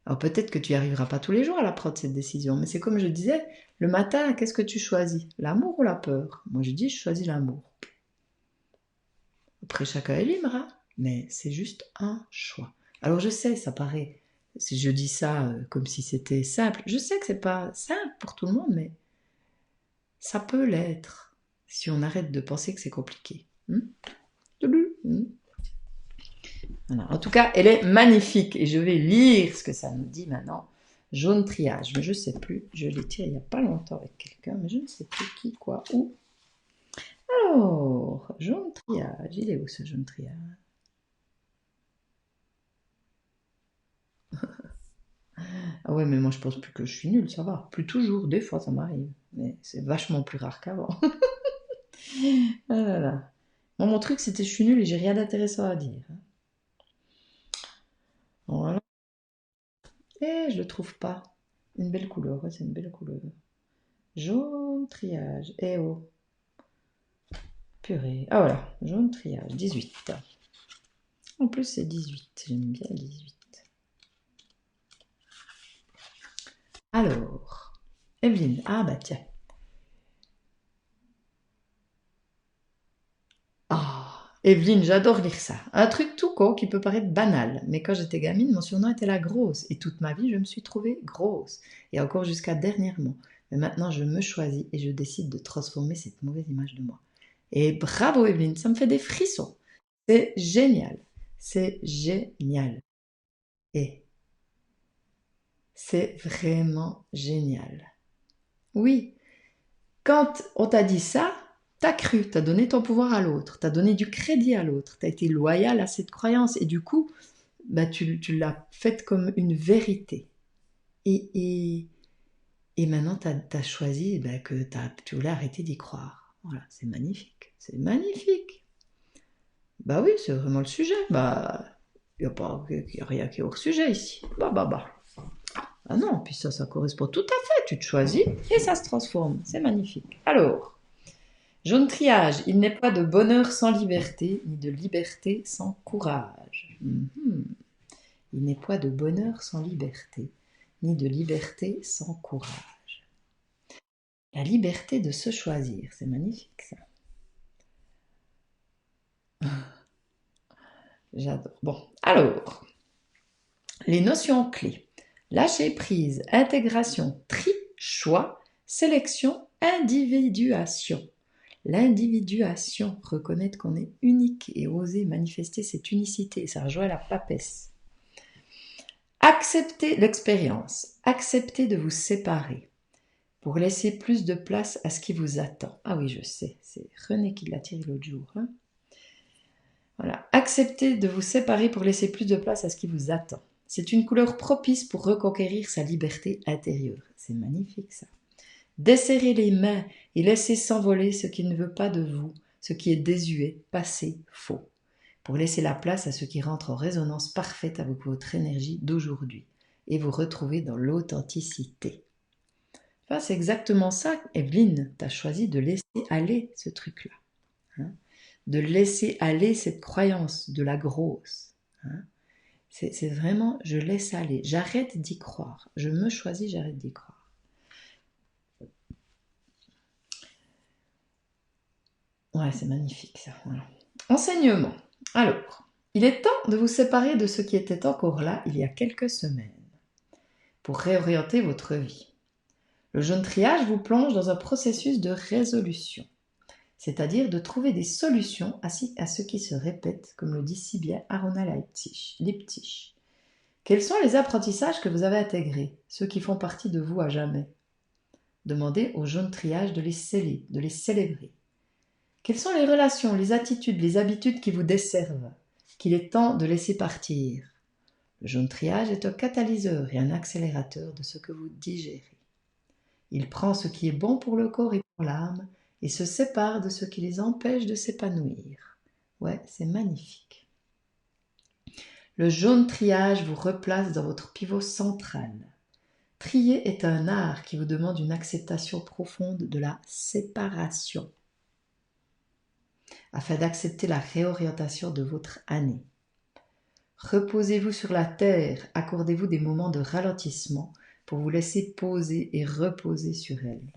Alors peut-être que tu n'y arriveras pas tous les jours à la prendre cette décision, mais c'est comme je disais, le matin, qu'est-ce que tu choisis? L'amour ou la peur? Moi je dis, je choisis l'amour. Après, chacun est libre, hein, mais c'est juste un choix. Alors je sais, ça paraît, si je dis ça comme si c'était simple, je sais que c'est pas simple pour tout le monde, mais ça peut l'être si on arrête de penser que c'est compliqué. Voilà. En tout cas, elle est magnifique et je vais lire ce que ça nous dit maintenant. Jaune triage, mais je ne sais plus, je l'ai tiré il n'y a pas longtemps avec quelqu'un, mais je ne sais plus qui, quoi, où. Alors, jaune triage, il est où ce jaune triage? Ah ouais, mais moi je pense plus que je suis nulle, ça va. Plus toujours, des fois ça m'arrive, mais c'est vachement plus rare qu'avant. Ah là là. Bon, mon truc c'était je suis nulle et j'ai rien d'intéressant à dire. Voilà. Et je le trouve pas. Une belle couleur, ouais, c'est une belle couleur. Jaune triage. Eh oh, purée. Ah voilà, jaune triage, 18. En plus, c'est 18. J'aime bien 18. Alors, Evelyne. Ah bah tiens. Ah, Evelyne, j'adore lire ça. Un truc tout con qui peut paraître banal, mais quand j'étais gamine, mon surnom était la grosse. Et toute ma vie, je me suis trouvée grosse. Et encore jusqu'à dernièrement. Mais maintenant, je me choisis et je décide de transformer cette mauvaise image de moi. Et bravo, Evelyne, ça me fait des frissons. C'est génial. C'est génial. Et c'est vraiment génial. Oui, quand on t'a dit ça, t'as cru, t'as donné ton pouvoir à l'autre, t'as donné du crédit à l'autre, t'as été loyal à cette croyance et du coup, bah, tu l'as faite comme une vérité. Et, et, et maintenant, t'as choisi bah, que tu voulais arrêter d'y croire. Voilà, c'est magnifique. C'est magnifique. Bah oui, c'est vraiment le sujet. Bah, il n'y a rien qui est hors sujet ici. Bah. Ah non, puis ça correspond tout à fait. Tu te choisis et ça se transforme. C'est magnifique. Alors, jaune triage, il n'est pas de bonheur sans liberté, ni de liberté sans courage. Il n'est pas de bonheur sans liberté, ni de liberté sans courage. La liberté de se choisir, c'est magnifique ça. J'adore. Bon, alors, les notions clés. Lâcher prise, intégration, tri, choix, sélection, individuation. L'individuation, reconnaître qu'on est unique et oser manifester cette unicité, ça rejoint la papesse. Accepter l'expérience, accepter de vous séparer pour laisser plus de place à ce qui vous attend. Ah oui, je sais, c'est René qui l'a tiré l'autre jour. Hein. Voilà, accepter de vous séparer pour laisser plus de place à ce qui vous attend. C'est une couleur propice pour reconquérir sa liberté intérieure. C'est magnifique ça. Desserrer les mains et laisser s'envoler ce qui ne veut pas de vous, ce qui est désuet, passé, faux, pour laisser la place à ce qui rentre en résonance parfaite avec votre énergie d'aujourd'hui et vous retrouver dans l'authenticité. Enfin, c'est exactement ça, Evelyne, tu as choisi de laisser aller ce truc-là, hein, de laisser aller cette croyance de la grosse. Hein. C'est vraiment, je laisse aller, j'arrête d'y croire, je me choisis, j'arrête d'y croire. Ouais, c'est magnifique ça. Voilà. Enseignement. Alors, il est temps de vous séparer de ce qui était encore là il y a quelques semaines pour réorienter votre vie. Le jaune triage vous plonge dans un processus de résolution, c'est-à-dire de trouver des solutions à ce qui se répète, comme le dit si bien Arona Liptich. Quels sont les apprentissages que vous avez intégrés, ceux qui font partie de vous à jamais? Demandez au jaune triage de les sceller, de les célébrer. Quelles sont les relations, les attitudes, les habitudes qui vous desservent, qu'il est temps de laisser partir? Le jaune triage est un catalyseur et un accélérateur de ce que vous digérez. Il prend ce qui est bon pour le corps et pour l'âme et se sépare de ce qui les empêche de s'épanouir. Ouais, c'est magnifique. Le jaune triage vous replace dans votre pivot central. Trier est un art qui vous demande une acceptation profonde de la séparation, afin d'accepter la réorientation de votre année. Reposez-vous sur la terre, accordez-vous des moments de ralentissement pour vous laisser poser et reposer sur elle.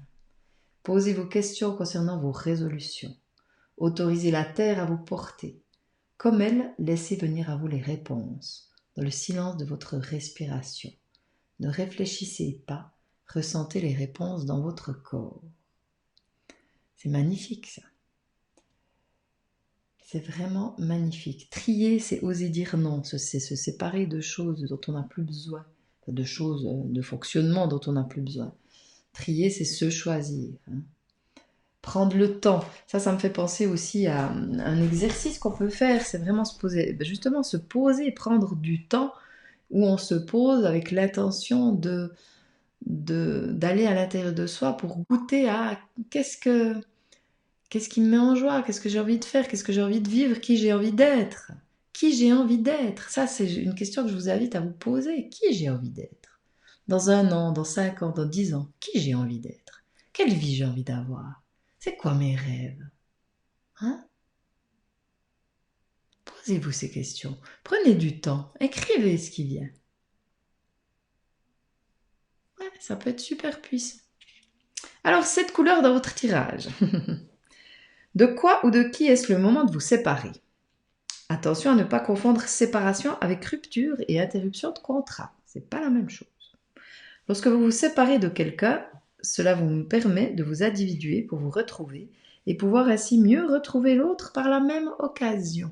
Posez vos questions concernant vos résolutions. Autorisez la terre à vous porter. Comme elle, laissez venir à vous les réponses, dans le silence de votre respiration. Ne réfléchissez pas, ressentez les réponses dans votre corps. C'est magnifique ça. C'est vraiment magnifique. Trier, c'est oser dire non, c'est se séparer de choses dont on n'a plus besoin, de choses, de fonctionnement dont on n'a plus besoin. Trier, c'est se choisir. Prendre le temps, ça me fait penser aussi à un exercice qu'on peut faire, c'est vraiment se poser, justement se poser, prendre du temps où on se pose avec l'intention d'aller à l'intérieur de soi pour goûter à qu'est-ce qui me met en joie, qu'est-ce que j'ai envie de faire, qu'est-ce que j'ai envie de vivre, qui j'ai envie d'être. Qui j'ai envie d'être? Ça, c'est une question que je vous invite à vous poser. Qui j'ai envie d'être? Dans 1 an, dans 5 ans, dans 10 ans, qui j'ai envie d'être? Quelle vie j'ai envie d'avoir? C'est quoi mes rêves? Hein? Posez-vous ces questions. Prenez du temps. Écrivez ce qui vient. Ouais, ça peut être super puissant. Alors, 7 couleurs dans votre tirage. De quoi ou de qui est-ce le moment de vous séparer? Attention à ne pas confondre séparation avec rupture et interruption de contrat. C'est pas la même chose. Lorsque vous vous séparez de quelqu'un, cela vous permet de vous individuer pour vous retrouver et pouvoir ainsi mieux retrouver l'autre par la même occasion.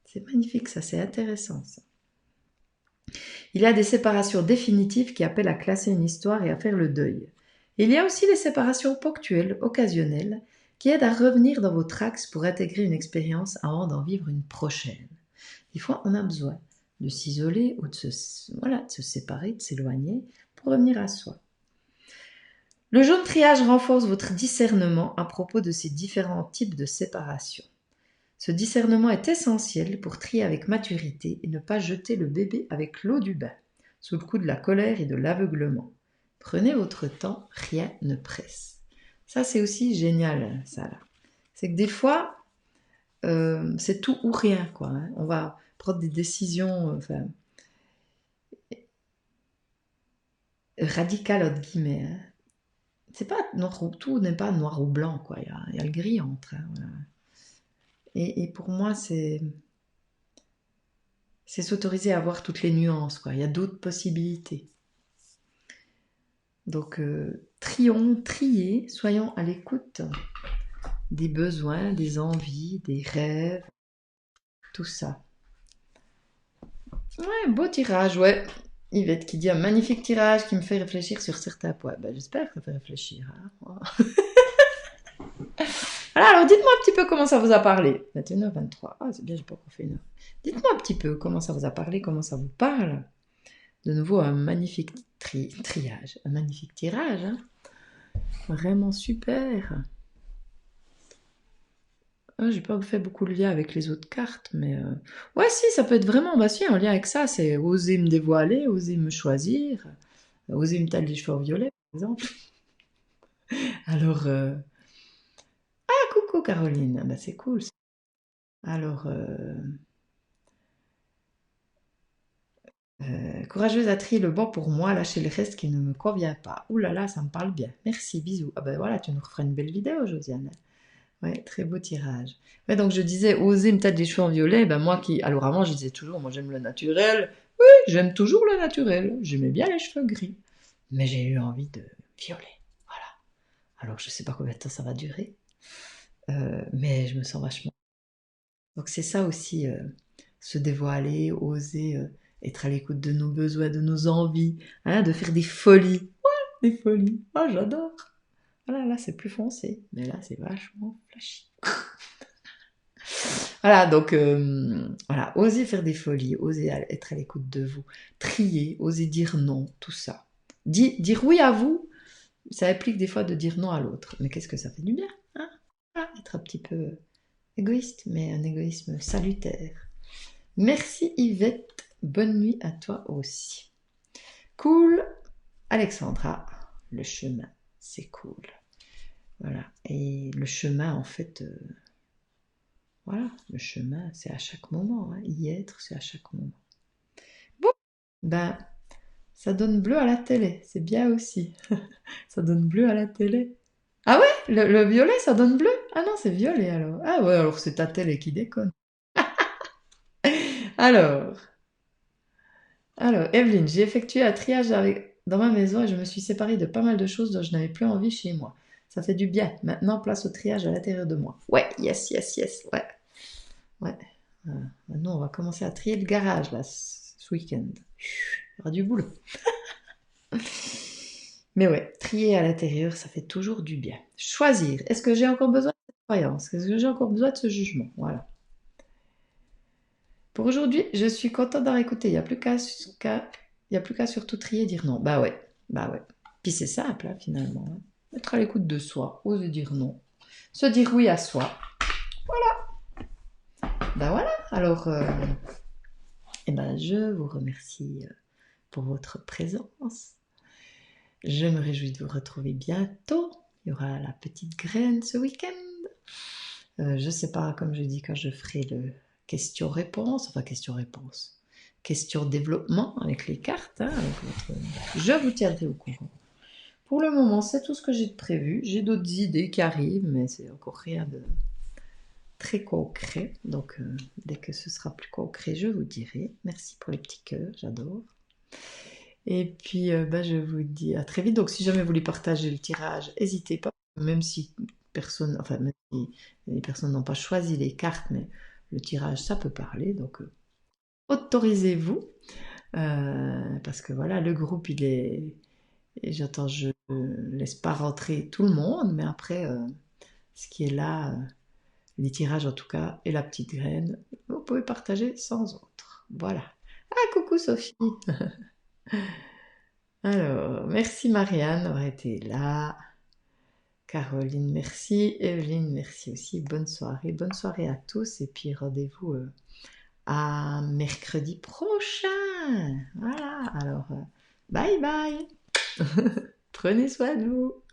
C'est magnifique ça, c'est intéressant ça. Il y a des séparations définitives qui appellent à classer une histoire et à faire le deuil. Il y a aussi les séparations ponctuelles, occasionnelles, qui aident à revenir dans votre axe pour intégrer une expérience avant d'en vivre une prochaine. Des fois, on a besoin de s'isoler ou de se séparer, de s'éloigner pour revenir à soi. Le jaune triage renforce votre discernement à propos de ces différents types de séparation. Ce discernement est essentiel pour trier avec maturité et ne pas jeter le bébé avec l'eau du bain, sous le coup de la colère et de l'aveuglement. Prenez votre temps, rien ne presse. Ça, c'est aussi génial, ça là. C'est que des fois, c'est tout ou rien, quoi. Hein. On va prendre des décisions radicales, entre guillemets. Hein. C'est pas tout n'est pas noir ou blanc, quoi. Il y a le gris entre. Hein, voilà. Et pour moi, c'est s'autoriser à voir toutes les nuances, quoi. Il y a d'autres possibilités. Donc, triez, soyons à l'écoute des besoins, des envies, des rêves, tout ça. Ouais, beau tirage, ouais. Yvette qui dit un magnifique tirage qui me fait réfléchir sur certains points. Ben, j'espère que ça fait réfléchir. Hein. Voilà, alors dites-moi un petit peu comment ça vous a parlé. 21h23. Ah, c'est bien, j'ai pas encore fait une heure. Dites-moi un petit peu comment ça vous a parlé, comment ça vous parle. De nouveau, un magnifique triage, un magnifique tirage. Hein. Vraiment super. Ah, j'ai pas fait beaucoup de lien avec les autres cartes, mais ouais, si, ça peut être vraiment, bah si, en lien avec ça, c'est oser me dévoiler, oser me choisir, oser me tailler les cheveux en violet, par exemple. Alors, ah, coucou Caroline, bah c'est cool. Ça. Alors, courageuse à trier le bon pour moi, lâcher le reste qui ne me convient pas. Ouh là là, ça me parle bien. Merci, bisous. Ah ben voilà, tu nous referas une belle vidéo, Josiane. Ouais, très beau tirage. Ouais, donc je disais, oser me tailler les cheveux en violet, ben moi qui... Alors avant, je disais toujours, moi j'aime le naturel. Oui, j'aime toujours le naturel. J'aimais bien les cheveux gris. Mais j'ai eu envie de violet. Voilà. Alors je sais pas combien de temps ça va durer. Mais je me sens vachement... Donc c'est ça aussi, se dévoiler, oser être à l'écoute de nos besoins, de nos envies, hein, de faire des folies. Ouais, des folies. Ah, j'adore. Voilà, là, c'est plus foncé. Mais là, c'est vachement flashy. Voilà, donc, voilà, osez faire des folies, osez être à l'écoute de vous, trier, osez dire non, tout ça. Dire oui à vous, ça implique des fois de dire non à l'autre. Mais qu'est-ce que ça fait du bien, hein? Voilà, être un petit peu égoïste, mais un égoïsme salutaire. Merci Yvette, bonne nuit à toi aussi. Cool, Alexandra, le chemin, c'est cool. Voilà, et le chemin, en fait, voilà, le chemin, c'est à chaque moment, hein. Y être, c'est à chaque moment. Bon, ben, ça donne bleu à la télé, c'est bien aussi. Ça donne bleu à la télé. Ah ouais, le violet, ça donne bleu? Ah non, c'est violet alors. Ah ouais, alors c'est ta télé qui déconne. Alors, Evelyne, j'ai effectué un triage dans ma maison et je me suis séparée de pas mal de choses dont je n'avais plus envie chez moi. Ça fait du bien. Maintenant, place au triage à l'intérieur de moi. Ouais, yes, yes, yes, ouais. Ouais. Maintenant, on va commencer à trier le garage, là, ce week-end. Il y aura du boulot. Mais ouais, trier à l'intérieur, ça fait toujours du bien. Choisir. Est-ce que j'ai encore besoin de cette croyance? Est-ce que j'ai encore besoin de ce jugement? Voilà. Pour aujourd'hui, je suis contente d'avoir écouté. Il n'y a plus qu'à surtout trier et dire non. Bah ouais, bah ouais. Puis c'est simple, hein, finalement, hein. Être à l'écoute de soi, oser dire non. Se dire oui à soi. Bah voilà, alors, eh ben, je vous remercie pour votre présence. Je me réjouis de vous retrouver bientôt. Il y aura la petite graine ce week-end. Je ne sais pas, comme je dis, quand je ferai le question-réponse, enfin question-réponse, question-développement avec les cartes, hein, je vous tiendrai au courant. Pour le moment, c'est tout ce que j'ai de prévu. J'ai d'autres idées qui arrivent, mais c'est encore rien de très concret. Donc, dès que ce sera plus concret, je vous dirai. Merci pour les petits cœurs, j'adore. Et puis, je vous dis à très vite. Donc, si jamais vous voulez partager le tirage, n'hésitez pas. Même si même si les personnes n'ont pas choisi les cartes, mais le tirage, ça peut parler. Donc, autorisez-vous. Parce que voilà, le groupe, il est. Et je laisse pas rentrer tout le monde, mais après, ce qui est là, les tirages en tout cas, et la petite graine, vous pouvez partager sans autre. Voilà. Ah, coucou Sophie! Alors, merci Marianne d'avoir été là. Caroline, merci. Evelyne, merci aussi. Bonne soirée. Bonne soirée à tous. Et puis rendez-vous à mercredi prochain. Voilà. Alors, bye bye. Prenez soin de vous.